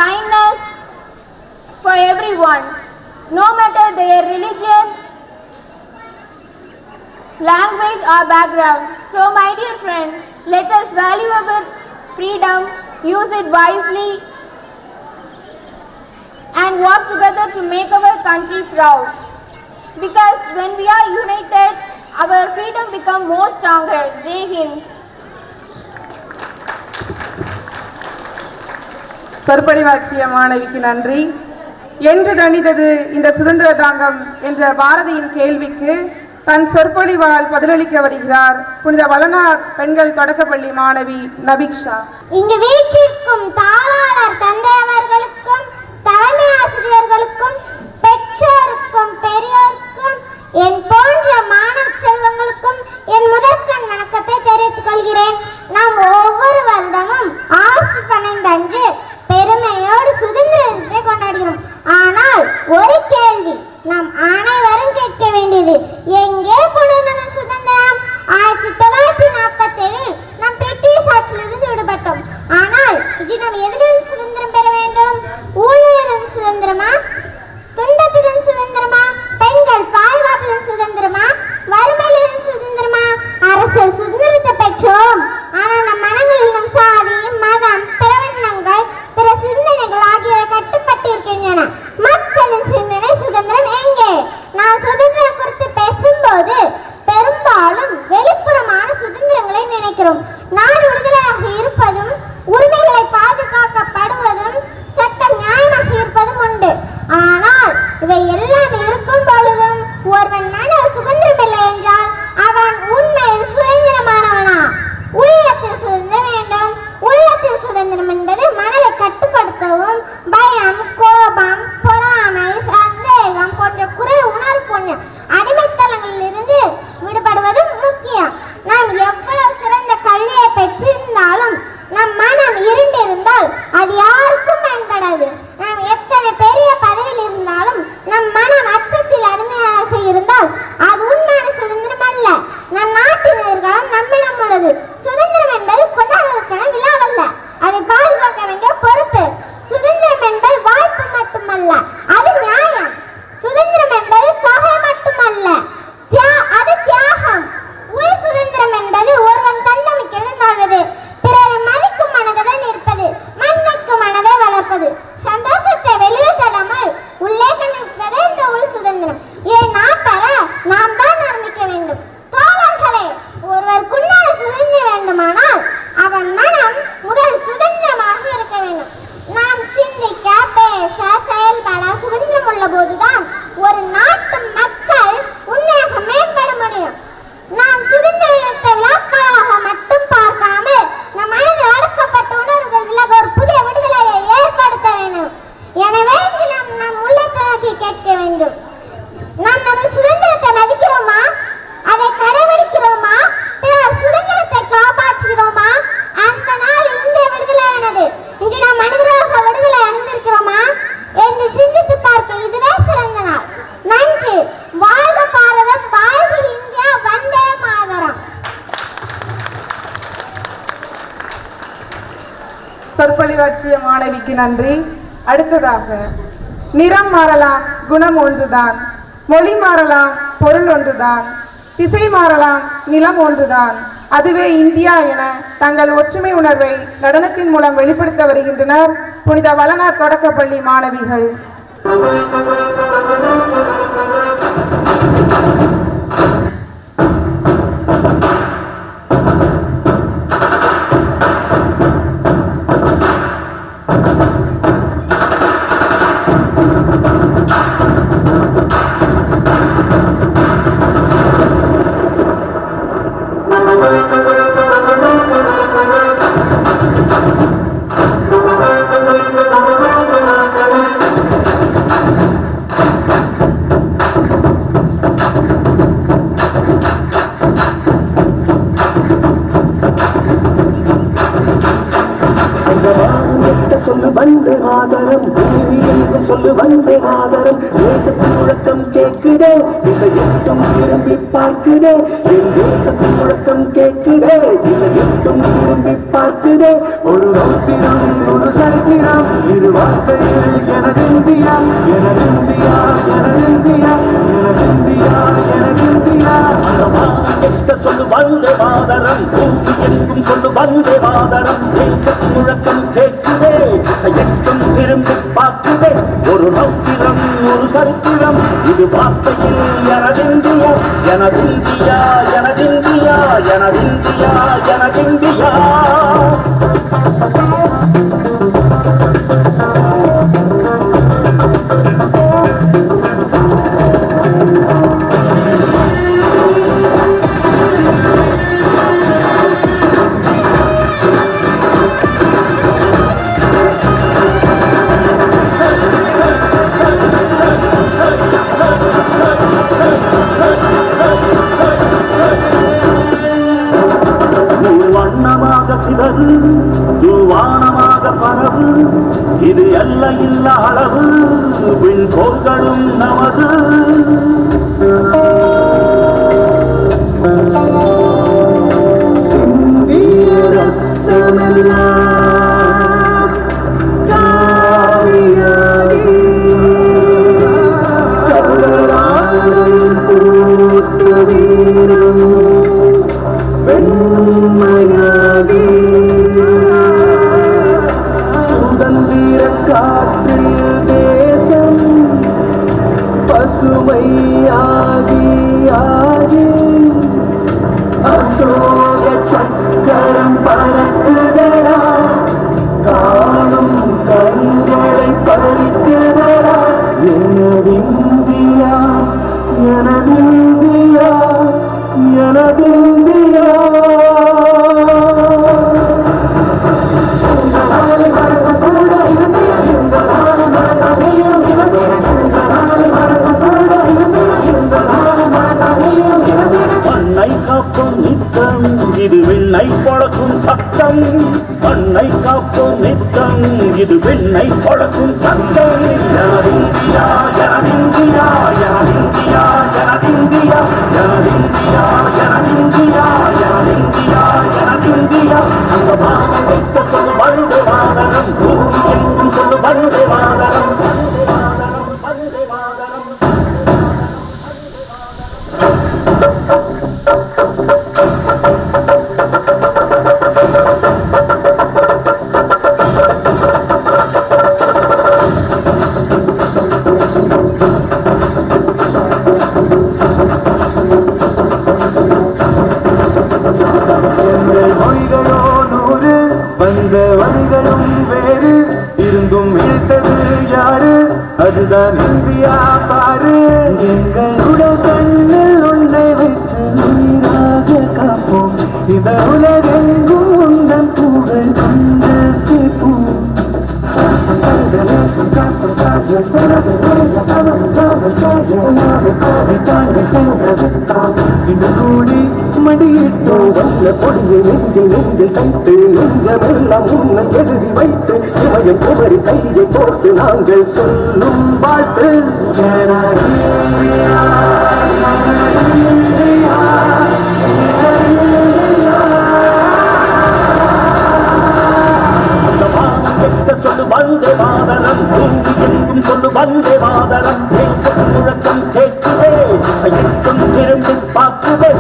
kindness for everyone, no matter their religion, language or background. So my dear friend, let us value our freedom, use it wisely, and work together to make our country proud. Because when we are united, our freedom becomes more stronger. Jai Hind. சொற்பொழிவாற்றிய மாணவிக்கு நன்றி. என்று தணிந்தது இந்த சுதந்திர தாங்கம் என்ற பாரதியின் கேள்விக்கு தன் சொற்பொழிவால் பதிலளிக்க வருகிறார் புனித வளனார் பெண்கள் தொடக்கப்பள்ளி மாணவி நபிக்ஷா. இங்கு வீற்றிருக்கும் தாளாளர் தந்தையவர்களுக்கும் தலைமை ஆசிரியர்களுக்கும் பெற்றோருக்கும் பெரியோருக்கும் என் போன்ற மாணவ செல்வங்களுக்கும் என் முதற்கண் வணக்கத்தை தெரிவித்துக் கொள்கிறேன். நாம் ஒவ்வொரு வருடமும் ஆகஸ்ட் 12 அன்று பெருமையோடு சுதந்திர தினத்தை கொண்டாடுகிறோம். ஆனால் ஒரு கேள்வி நாம் அனைவரும் கேட்க வேண்டியது, எங்கே போனது சுதந்திரம்? 1947 நாம் பிரிட்டிஷ் ஆட்சியிலிருந்து விடுபட்டோம். ஆனால் இது நாம் எதிலிருந்து சுதந்திரம் பெற வேண்டும்? ஊழலிலிருந்து சுதந்திரமா? துன்பத்திலிருந்து சுதந்திரமா? பெண்கள் பாதுகாப்பிலிருந்து சுதந்திரமா? வறுமையிலிருந்து சுதந்திரமா? அரசியல் சுதந்திரத்தை பெற்றோம். ஆனால் நம் மனங்களில் நம் சாதி, மதம், பிரவண்ணங்கள், பிற சிந்தனைகள் ஆகியவை கட்டுப்பட்டிருக்கின்றன. மக்களின் சிந்தனை சுதந்திரம் எங்கே? நான் சுதந்திரம் குறித்து பேசும்போது பெரும்பாலும் வெளிப்புறமான சுதந்திரங்களை நினைக்கிறோம். நாடு விடுதலையாக இருப்பதும் உரிமைகளை பாதுகாக்கப்படுவதும் சட்டம் நியாயமாக இருப்பதும் உண்டு. ஆனால் இவை எல்லாம் இருக்கும் பொழுதும் ஒருவன் மன சுதந்திரம் இல்லை என்றால் அவன் உண்மையில் சுதந்திரமானவனா? உள்ளத்தில் சுதந்திரம் வேண்டும். உள்ளத்தில் சுதந்திரம் என்பது மனதை கட்டுப்படுத்தவும் பயம், கோபம், பொறாமை, சந்தேகம் போன்ற குறை உணர்வு போன்ற அடிமைத்தளங்களில் இருந்து விடுபடுவதும் முக்கியம். நாம் எவ்வளவு சிறந்த கல்வியை பெற்றிருந்தாலும் நம் சொற்பொழிவாற்றிய மாணவிக்கு நன்றி. அடுத்ததாக, நிறம் மாறலாம், குணம் ஒன்றுதான். மொழி மாறலாம், பொருள் ஒன்றுதான். திசை மாறலாம், நிலம் ஒன்றுதான். அதுவே இந்தியா என தங்கள் ஒற்றுமை உணர்வை நடனத்தின் மூலம் வெளிப்படுத்த வருகின்றனர் புனித வளனார் தொடக்கப்பள்ளி மாணவிகள். சொல்லு வந்தே மாதரம், பூமி எங்கும் சொல்லு வந்தே மாதரம். தேசத்தின் முழக்கம் கேட்குதே, திசையெட்டும் திரும்பி பார்க்குதே. என் தேசத்தின் முழக்கம் கேட்குதே, திசையெட்டும் திரும்பி பார்க்குதே. ஒரு ரௌத்திரம், ஒரு சரித்திரம், இரு வார்த்தையில் எனதிந்தியா, எனதிந்தியா, எனதிந்தியா, எனதிந்தியா, எனதிந்தியா. சொல்லு வந்தே மாதரம், பூமி எங்கும் சொல்லு வந்தே மாதரம். தேசத்தின் முழக்கம் கேட்குதே, திசையெட்டும் திரும்பி பார்க்குதே. ஒரு ரௌத்திரம், ஒரு சரித்திரம், இது வார்த்தையில் எனதிந்தியா, எனதிந்தியா, எனதிந்தியா, எனதிந்தியா, எனதிந்தியா. சிதறு தூவானமாக பரவு, இது எல்ல இல்ல அளவு, விண்கோள்களும் நமது. சிந்திய ரத்தமெல்லாம் காவியாகி கலராடல் பூத்து வீரம் வெண்மையாகி சுதந்திர காற்றில் தேசம் பசுமையாகி ஆகி அசோக சக்கரம் பறக்குதடா, காணும் கண்களை பறிக்குதடா. எனதிந்தியா, எனதிந்தியா, எனதிந்தியா. மண்ணை காப்போம் நித்தம், இது விண்ணை பொழக்கும் சத்தம். மண்ணை காப்போம் நித்தம், இது விண்ணை பொழக்கும் சத்தம். எனதிந்தியா, எனதிந்தியா, எனதிந்தியா, எனதிந்தியா, எனதிந்தியா, எனதிந்தியா, எனதிந்தியா, எனதிந்தியா. அந்த மாதம் வைத்த சொல்லு வந்தே மாதரம், பூமி எங்கும் சொல்லு வந்தே மாதரம். வந்தே மாதரம். மொழிகளோ நூறு, வந்த வழிகளும் வேறு, இருந்தும் இழுத்தது யாரு? அதுதான் இந்தியா பாரு. எங்களுடைய கண்ணில் உன்னை வைத்து நீராக காப்போம், இந்த உலகெங்கும் உந்தன் புகழ் கொண்டு சேர்ப்போம். இந்த கூடி மடியிட்டோ வல்ல பொடியை நெஞ்சில் நெஞ்சில் தைத்து, நெஞ்சமெல்லாம் உன்னை எழுதி வைத்து, இமயம் குமரி கையை போட்டு நாங்கள் சொல்லும் வாழ்த்து. அந்த வந்தே மாதரம் தேசம் முழக்கம் கேட்குதே திசையெட்டும் திரும்பி பார்க்குதே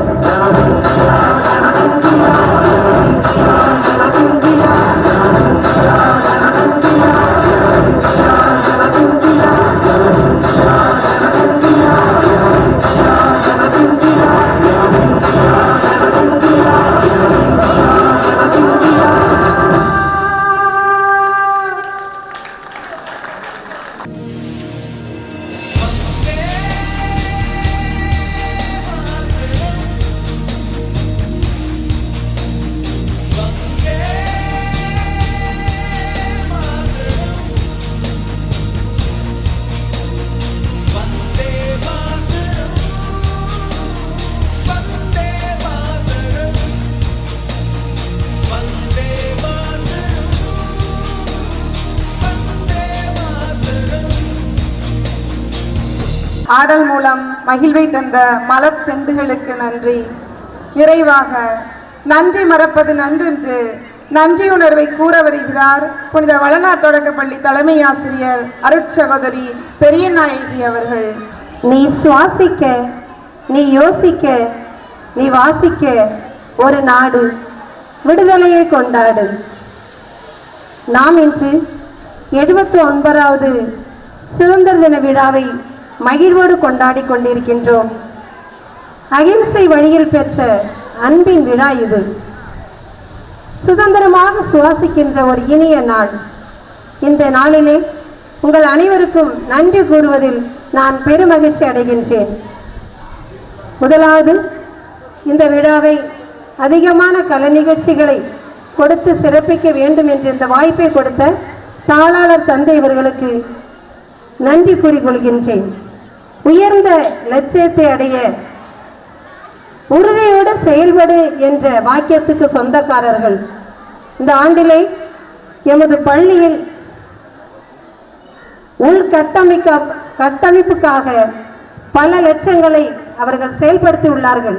ஆடல் மூலம் மகிழ்வை தந்த மலர் செண்டுகளுக்கு நன்றி. நிறைவாக நன்றி மறப்பது நன்றென்று நன்றியுணர்வை கூற வருகிறார் புனித வளனார் தொடக்கப்பள்ளி தலைமை ஆசிரியர் அருட்சகோதரி பெரியநாயகி அவர்கள். நீ சுவாசிக்க, நீ யோசிக்க, நீ வாசிக்க ஒரு நாடு விடுதலையை கொண்டாடு. நாம் இன்று 79வது சுதந்திர தின விழாவை மகிழ்வோடு கொண்டாடி கொண்டிருக்கின்றோம். அகிம்சை வழியில் பெற்ற அன்பின் விழா இது. சுதந்திரமாக சுவாசிக்கின்ற ஒரு இனிய நாள். இந்த நாளிலே உங்கள் அனைவருக்கும் நன்றி கூறுவதில் நான் பெருமகிழ்ச்சி அடைகின்றேன். முதலாவது, இந்த விழாவை அதிகமான கலை நிகழ்ச்சிகளை கொடுத்து சிறப்பிக்க வேண்டும் என்ற இந்த வாய்ப்பை கொடுத்த தாளாளர் தந்தை இவர்களுக்கு நன்றி கூறிக்கொள்கின்றேன். உயர்ந்த லட்சியத்தை அடைய உறுதியோடு செயல்படு என்ற வாக்கியத்துக்கு சொந்தக்காரர்கள். இந்த ஆண்டிலே எமது பள்ளியில் கட்டமைப்புக்காக பல லட்சங்களை அவர்கள் செயல்படுத்தி உள்ளார்கள்.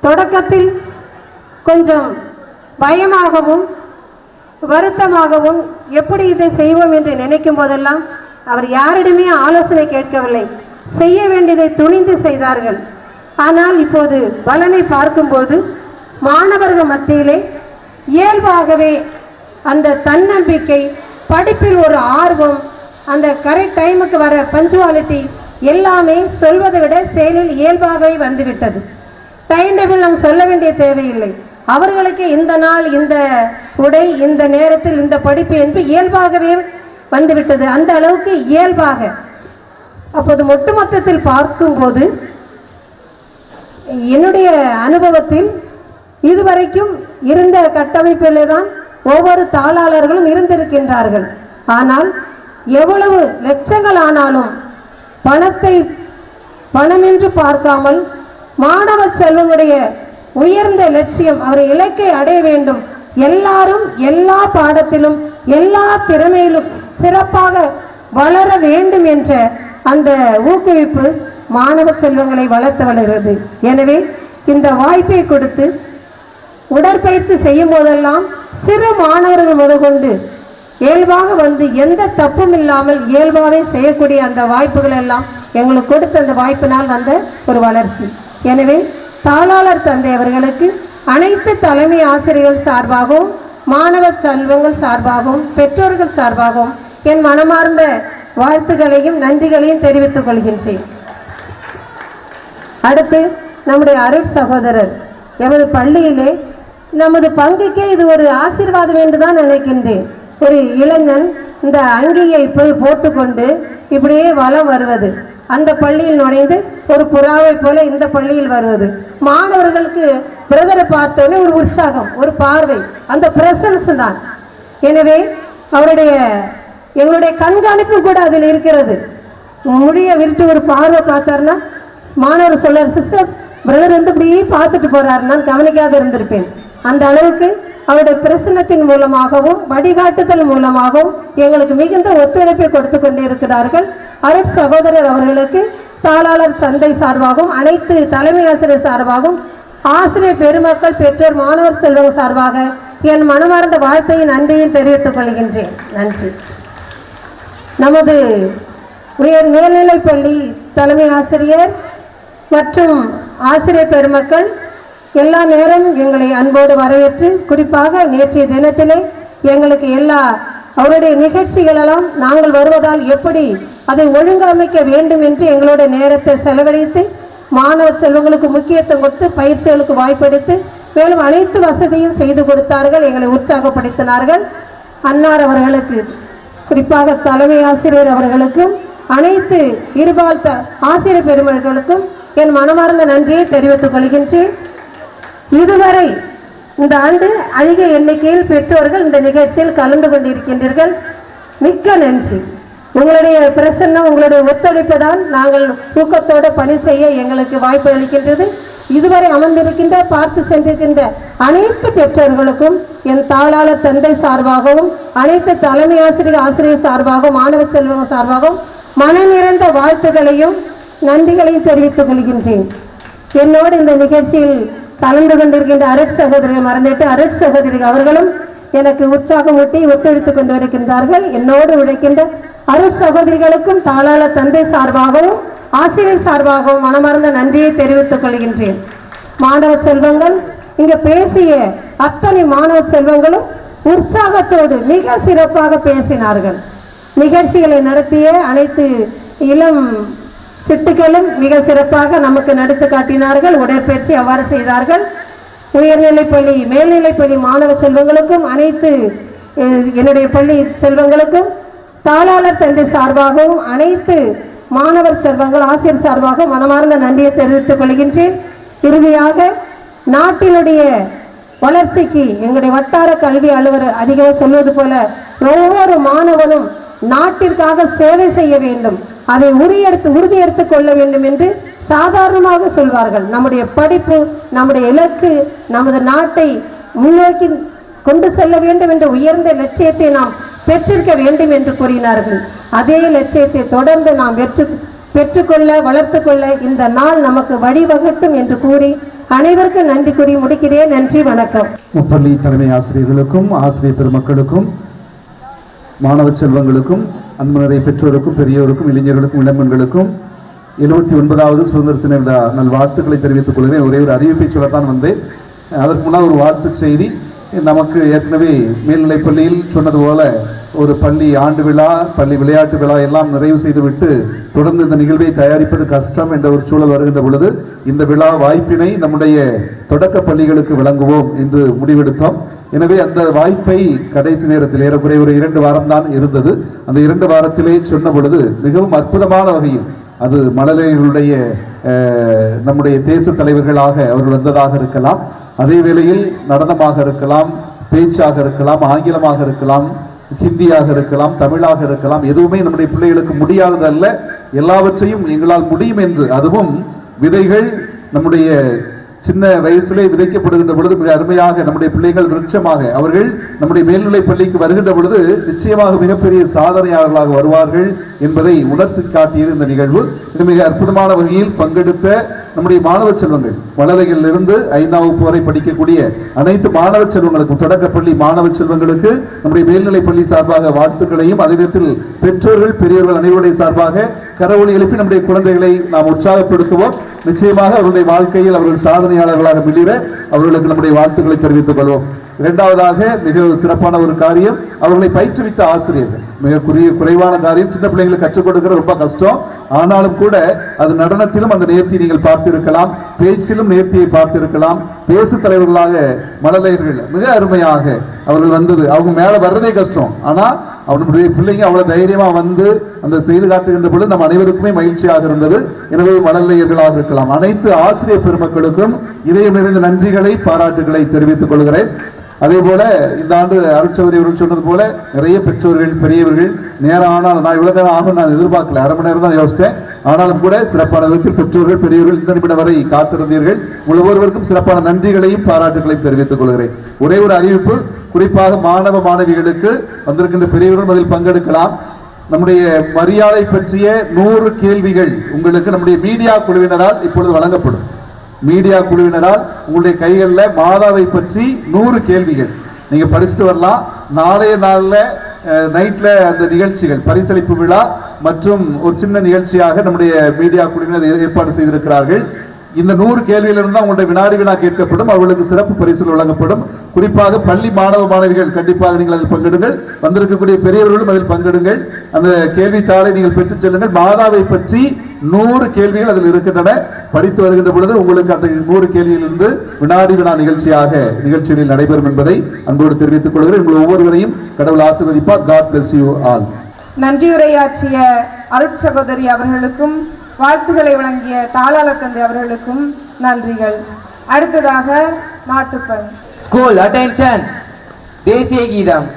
தொடக்கத்தில் கொஞ்சம் பயமாகவும் வருத்தமாகவும் எப்படி இதை செய்வோம் என்று நினைக்கும் போதெல்லாம் அவர் யாரிடமே ஆலோசனை கேட்கவில்லை. செய்ய வேண்டியதை துணிந்து செய்தார்கள். ஆனால் இப்போது பலனை பார்க்கும்போது மாணவர்கள் மத்தியிலே இயல்பாகவே அந்த தன்னம்பிக்கை, படிப்பில் ஒரு ஆர்வம், அந்த கரெக்ட் டைமுக்கு வர பஞ்சுவாலிட்டி எல்லாமே சொல்வதை விட செயலில் இயல்பாகவே வந்துவிட்டது. டைம் டேபிள் நாம் சொல்ல வேண்டிய தேவையில்லை. அவர்களுக்கு இந்த நாள், இந்த உடை, இந்த நேரத்தில் இந்த படிப்பு என்று இயல்பாகவே வந்துவிட்டது. அந்த அளவுக்கு இயல்பாக. அப்போது ஒட்டுமொத்தத்தில் பார்க்கும்போது என்னுடைய அனுபவத்தில் இதுவரைக்கும் இருந்த கட்டமைப்பிலே தான் ஒவ்வொரு தாளாளர்களும் இருந்திருக்கின்றார்கள். ஆனால் எவ்வளவு லட்சங்கள் ஆனாலும் பணத்தை பணமென்று பார்க்காமல் மாணவ செல்வனுடைய உயர்ந்த லட்சியம், அவர் இலக்கை அடைய வேண்டும், எல்லாரும் எல்லா பாடத்திலும் எல்லா திறமையிலும் சிறப்பாக வளர வேண்டும் என்ற அந்த ஊக்குவிப்பு மாணவ செல்வங்களை வளர்த்து வருகிறது. எனவே இந்த வாய்ப்பை கொடுத்து உடற்பயிற்சி செய்யும் போதெல்லாம் சிறு மாணவர்கள் முதற்கொண்டு இயல்பாக வந்து எந்த தப்பும் இல்லாமல் இயல்பாகவே செய்யக்கூடிய அந்த வாய்ப்புகள் எல்லாம் எங்களுக்கு கொடுத்த அந்த வாய்ப்பினால் வந்த ஒரு வளர்ச்சி. எனவே தாளாளர் தந்தை அவர்களுக்கு அனைத்து தலைமை ஆசிரியர்கள் சார்பாகவும் மாணவ செல்வங்கள் சார்பாகவும் பெற்றோர்கள் சார்பாகவும் என் மனமார்ந்த வாழ்த்துக்களையும் நன்றிகளையும் தெரிவித்துக் கொள்கின்றேன். அடுத்து நம்முடைய அருட் சகோதரர் எமது பள்ளியிலே நமது பங்குக்கே இது ஒரு ஆசீர்வாதம் என்று தான் நினைக்கின்றேன். ஒரு இளைஞன் இந்த அங்கியை போய் போட்டுக்கொண்டு இப்படியே வலம் வருவது, அந்த பள்ளியில் நுழைந்து ஒரு புறாவை போல இந்த பள்ளியில் வருவது, மாணவர்களுக்கு பிரதரை பார்த்தோன்னே ஒரு உற்சாகம், ஒரு பார்வை, அந்த பிரசன்ஸ் தான். எனவே எங்களுடைய கண்காணிப்பு கூட அதில் இருக்கிறது. முடிய விரிட்டு ஒரு பார்வை பார்த்தாருன்னா மாணவர் சொல்றார், சிஸ்டர் பிரதர் வந்து இப்படியே பார்த்துட்டு போறாரு, நான் கவனிக்காத இருந்திருப்பேன். அந்த அளவுக்கு அவருடைய பிரசன்னத்தின் மூலமாகவும் வழிகாட்டுதல் மூலமாகவும் எங்களுக்கு மிகுந்த ஒத்துழைப்பை கொடுத்து கொண்டிருக்கிறார்கள். அருட் சகோதரர் அவர்களுக்கு தாளாளர் தந்தை சார்பாகவும் அனைத்து தலைமை ஆசிரியர் சார்பாகவும் ஆசிரியர் பெருமக்கள் பெற்றோர் மாணவர் செல்வங்கள் சார்பாக என் மனமார்ந்த வாழ்த்தையும் நன்றியும் தெரிவித்துக் கொள்கின்றேன். நன்றி. நமது உயர் மேல்நிலைப்பள்ளி தலைமை ஆசிரியர் மற்றும் ஆசிரியர் பெருமக்கள் எல்லா நேரம் எங்களை அன்போடு வரவேற்று, குறிப்பாக நேற்றைய தினத்திலே எங்களுக்கு அவருடைய நிகழ்ச்சிகளெல்லாம் நாங்கள் வருவதால் எப்படி அதை ஒழுங்கமைக்க வேண்டும் என்று எங்களோட நேரத்தை செலவழித்து மாணவ செல்வங்களுக்கு முக்கியத்துவம் கொடுத்து பயிற்சிகளுக்கு வாய்ப்பளித்து மேலும் அனைத்து வசதியும் செய்து கொடுத்தார்கள். எங்களை உற்சாகப்படுத்தினார்கள். அன்னார் அவர்களுக்கு, குறிப்பாக தலைமை ஆசிரியர் அவர்களுக்கும் அனைத்து இருபால் ஆசிரியர் பெருமக்களுக்கும் என் மனமார்ந்த நன்றியை தெரிவித்துக் கொள்கின்றேன். இதுவரை இந்த ஆண்டு அதிக எண்ணிக்கையில் பெற்றோர்கள் இந்த நிகழ்ச்சியில் கலந்து கொண்டிருக்கின்றீர்கள். மிக்க நன்றி. உங்களுடைய பிரசன்னம், உங்களுடைய ஒத்துழைப்பு தான் நாங்கள் ஊக்கத்தோடு பணி செய்ய எங்களுக்கு வாய்ப்பு அளிக்கின்றது. இதுவரை அமர்ந்திருக்கின்ற, பார்த்து சென்றிருக்கின்ற அனைத்து பெற்றோர்களுக்கும் என் தாளாளர் தந்தை சார்பாகவும் அனைத்து தலைமை ஆசிரியர் சார்பாகவும் மாணவ செல்வம் சார்பாகவும் மன நிறைந்த வாழ்த்துக்களையும் நன்றிகளையும் தெரிவித்துக் கொள்கின்றேன். என்னோடு இந்த நிகழ்ச்சியில் கலந்து கொண்டிருக்கின்ற அரசு சகோதரிகள் மறந்துட்டு அரசு சகோதரிகள் அவர்களும் எனக்கு உற்சாகமூட்டி ஒத்துழைத்துக் கொண்டு வருகின்றார்கள். என்னோடு உழைக்கின்ற அரசு சகோதரிகளுக்கும் தாளாளர் தந்தை சார்பாகவும் ஆசிரியர் சார்பாகவும் மனமார்ந்த நன்றியை தெரிவித்துக் கொள்கின்றேன். மாணவ செல்வங்கள், இங்கு பேசிய அத்தனை மாணவ செல்வங்களும் உற்சாகத்தோடு மிக சிறப்பாக பேசினார்கள். நிகழ்ச்சிகளை நடத்திய அனைத்து இளம் சிட்டுகளும் மிக சிறப்பாக நமக்கு நடித்து காட்டினார்கள். உடற்பயிற்சி அவ்வாறு செய்தார்கள். உயர்நிலைப்பள்ளி மேல்நிலைப்பள்ளி மாணவ செல்வங்களுக்கும் அனைத்து என்னுடைய பள்ளி செல்வங்களுக்கும் தாளாளர் தந்தை சார்பாகவும் அனைத்து மாணவர் செல்வங்கள் ஆசிரியர் சார்பாக மனமார்ந்த நன்றியை தெரிவித்துக் கொள்கின்றேன். இறுதியாக நாட்டினுடைய வளர்ச்சிக்கு எங்களுடைய வட்டார கல்வி அலுவலர் அதிகம் சொல்வது போல ஒவ்வொரு மாணவனும் நாட்டிற்காக சேவை செய்ய வேண்டும், அதை உறுதியெடுத்துக் கொள்ள வேண்டும் என்று சாதாரணமாக சொல்வார்கள். நம்முடைய படிப்பு, நம்முடைய இலக்கு, நமது நாட்டை முன்னோக்கி கொண்டு செல்ல வேண்டும் என்ற உயர்ந்த லட்சியத்தை நாம் பெற்றிருக்க வேண்டும் என்று கூறினார்கள். அதே லட்சியத்தை தொடர்ந்து நாம் பெற்றுக்கொள்ள வளர்த்துக்கொள்ள இந்த நாள் நமக்கு வழிவகுட்டும் என்று கூறி அனைவருக்கும் நன்றி கூறி முடிக்கிறேன். நன்றி, வணக்கம். முப்பள்ளி தலைமை ஆசிரியர்களுக்கும் ஆசிரியர் பெருமக்களுக்கும் மாணவ செல்வங்களுக்கும் அன்புநிறை பெற்றோருக்கும் பெரியோருக்கும் இளைஞர்களுக்கும் இளம்பெண்களுக்கும் 79வது சுதந்திர தின விழா நல்வாழ்த்துக்களை தெரிவித்துக் கொள்கிறேன். ஒரே ஒரு அறிவிப்பை சொல்லத்தான் வந்தேன். அதற்கு முன்னால் ஒரு வாழ்த்து செய்தி. நமக்கு ஏற்கனவே மேல்நிலைப்பள்ளியில் சொன்னது போல ஒரு பள்ளி ஆண்டு விழா, பள்ளி விளையாட்டு விழா எல்லாம் நிறைவு செய்துவிட்டு தொடர்ந்து இந்த நிகழ்வை தயாரிப்பது கஷ்டம் என்ற ஒரு சூழல் வருகின்ற பொழுது இந்த விழா வாய்ப்பினை நம்முடைய தொடக்க பள்ளிகளுக்கு வழங்குவோம் என்று முடிவெடுத்தோம். எனவே அந்த வாய்ப்பை கடைசி நேரத்தில் ஏறக்குறைய ஒரு 2 வாரம் தான் இருந்தது. அந்த 2 வாரத்திலே சொன்ன பொழுது மிகவும் அற்புதமான வகையில் அது மழலைகளுடைய நம்முடைய தேச தலைவர்களாக அவர்கள் வந்ததாக இருக்கலாம், அதே வேளையில் நடனமாக இருக்கலாம், பேச்சாக இருக்கலாம், ஆங்கிலமாக இருக்கலாம், ஹிந்தியாக இருக்கலாம், தமிழாக இருக்கலாம், எதுவுமே நம்முடைய பிள்ளைகளுக்கு முடியாததல்ல, எல்லாவற்றையும் எங்களால் முடியும் என்று, அதுவும் விதைகள் நம்முடைய சின்ன வயசிலே விதைக்கப்படுகின்ற பொழுது மிக அருமையாக நம்முடைய பிள்ளைகள் விருட்சமாக அவர்கள் நம்முடைய மேல்நிலை பள்ளிக்கு வருகின்ற பொழுது நிச்சயமாக மிகப்பெரிய சாதனையாளர்களாக வருவார்கள் என்பதை உணர்த்தி காட்டியது இந்த நிகழ்வு. இது மிக அற்புதமான வகையில் பங்கெடுத்த நம்முடைய மாணவ செல்வங்கள், வளரையிலிருந்து 5ஆம் வகுப்பு வரை படிக்கக்கூடிய அனைத்து மாணவ செல்வங்களுக்கும், தொடக்கப்பள்ளி மாணவ செல்வங்களுக்கு நம்முடைய மேல்நிலை பள்ளி சார்பாக வாழ்த்துக்களையும், அதே நேரத்தில் பெற்றோர்கள் பெரியவர்கள் அனைவருடைய சார்பாக கரவொலி எழுப்பி நம்முடைய குழந்தைகளை நாம் உற்சாகப்படுத்துவோம். நிச்சயமாக அவருடைய வாழ்க்கையில் அவர்கள் சாதனையாளர்களாக மிளிர அவர்களுக்கு நம்முடைய வாழ்த்துக்களை தெரிவித்துக் கொள்வோம். இரண்டாவதாக மிக சிறப்பான ஒரு காரியம், அவர்களை பயிற்றுவித்த ஆசிரியர்கள். மிக குறைவான காரியம், சின்ன பிள்ளைங்களுக்கு கற்றுக் கொடுக்கிற ரொம்ப கஷ்டம். ஆனாலும் கூட அது நடனத்திலும் அந்த நேர்த்தியை நீங்கள் பார்த்திருக்கலாம், பேச்சிலும் நேர்த்தியை பார்த்திருக்கலாம். பேசு தலைவர்களாக மழலையர்கள் மிக அருமையாக அவர்கள் வந்தது, அவங்க மேல வர்றதே கஷ்டம். ஆனா அவனுடைய பிள்ளைங்க அவ்வளவு தைரியமா வந்து அந்த செய்து காட்டுகின்ற பொழுது நம் அனைவருக்குமே மகிழ்ச்சியாக இருந்தது. எனவே மழலையர்களாக இருக்கலாம் அனைத்து ஆசிரியர் பெருமக்களுக்கும் இதயம் நிறைந்த நன்றிகளை பாராட்டுகளை தெரிவித்துக் கொள்கிறேன். அதே போல இந்த ஆண்டு அருட்சகோதரி அவர்கள் சொன்னது போல நிறைய பெற்றோர்கள் பெரியவர்கள் நேரம் ஆனால் நான் இவ்வளவு நேரம் ஆகும் நான் எதிர்பார்க்கல, அரை மணி நேரம் தான் யோசித்தேன். ஆனாலும் கூட சிறப்பான விதத்தில் பெற்றோர்கள் பெரியவர்கள் இந்த நிமிடம் வரை காத்திருந்தீர்கள். ஒவ்வொருவருக்கும் சிறப்பான நன்றிகளையும் பாராட்டுகளையும் தெரிவித்துக் கொள்கிறேன். ஒரே ஒரு அறிவிப்பு, குறிப்பாக மாணவ மாணவிகளுக்கு வந்திருக்கின்ற பெரியவர்கள் அதில் பங்கெடுக்கலாம். நம்முடைய மரியாதை பற்றிய 100 கேள்விகள் உங்களுக்கு நம்முடைய மீடியா குழுவினரால் இப்பொழுது வழங்கப்படும். மீடியா குழுவினரால் உங்களுடைய கைகளில் மாதாவை பற்றி 100 கேள்விகள் நீங்க படிச்சுட்டு வரலாம். நாளைய நாளில் நைட்ல அந்த நிகழ்ச்சிகள் பரிசளிப்பு விழா மற்றும் ஒரு சின்ன நிகழ்ச்சியாக நம்முடைய மீடியா குழுவினர் ஏற்பாடு செய்திருக்கிறார்கள். இந்த 100 கேள்வியிலிருந்து தான் உங்களுடைய வினாடி வினா கேட்கப்படும். அவர்களுக்கு சிறப்பு பரிசுகள் வழங்கப்படும். குறிப்பாக பள்ளி மாணவ மாணவிகள் கண்டிப்பாக நீங்கள் அதில் பங்கெடுங்கள். வந்திருக்கக்கூடிய பெரியவர்களும் அதில் பங்கெடுங்கள். அந்த கேள்வித்தாளை நீங்கள் பெற்றுச் செல்லுங்கள். மாதாவை பற்றி 100 கேள்விகள் அதில் இருக்கின்றன. படித்து வருகின்ற பொழுது உங்களுக்கு அந்த 100 கேள்வியிலிருந்து வினாடி வினா நிகழ்ச்சிகளில் நடைபெறும் என்பதை அன்போடு தெரிவித்துக் கொள்கிறேன். உங்கள் ஒவ்வொருவரையும் கடவுள் ஆசீர்வதிப்பார். God bless you all. நன்றியுரையாற்றிய அருட்சகோதரி அவர்களுக்கும் வாழ்த்துக்களை வழங்கிய தாளாளர் தந்தை அவர்களுக்கும் நன்றிகள். அடுத்ததாக நாட்டுப்பண். School attention. தேசிய கீதம்.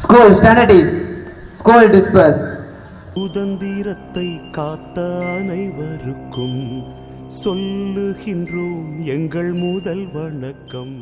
School standards. School disperse. சுதந்திரத்தை காத்த அனைவருக்கும் சொல்லுகின்றோம் எங்கள் முதல் வணக்கம்.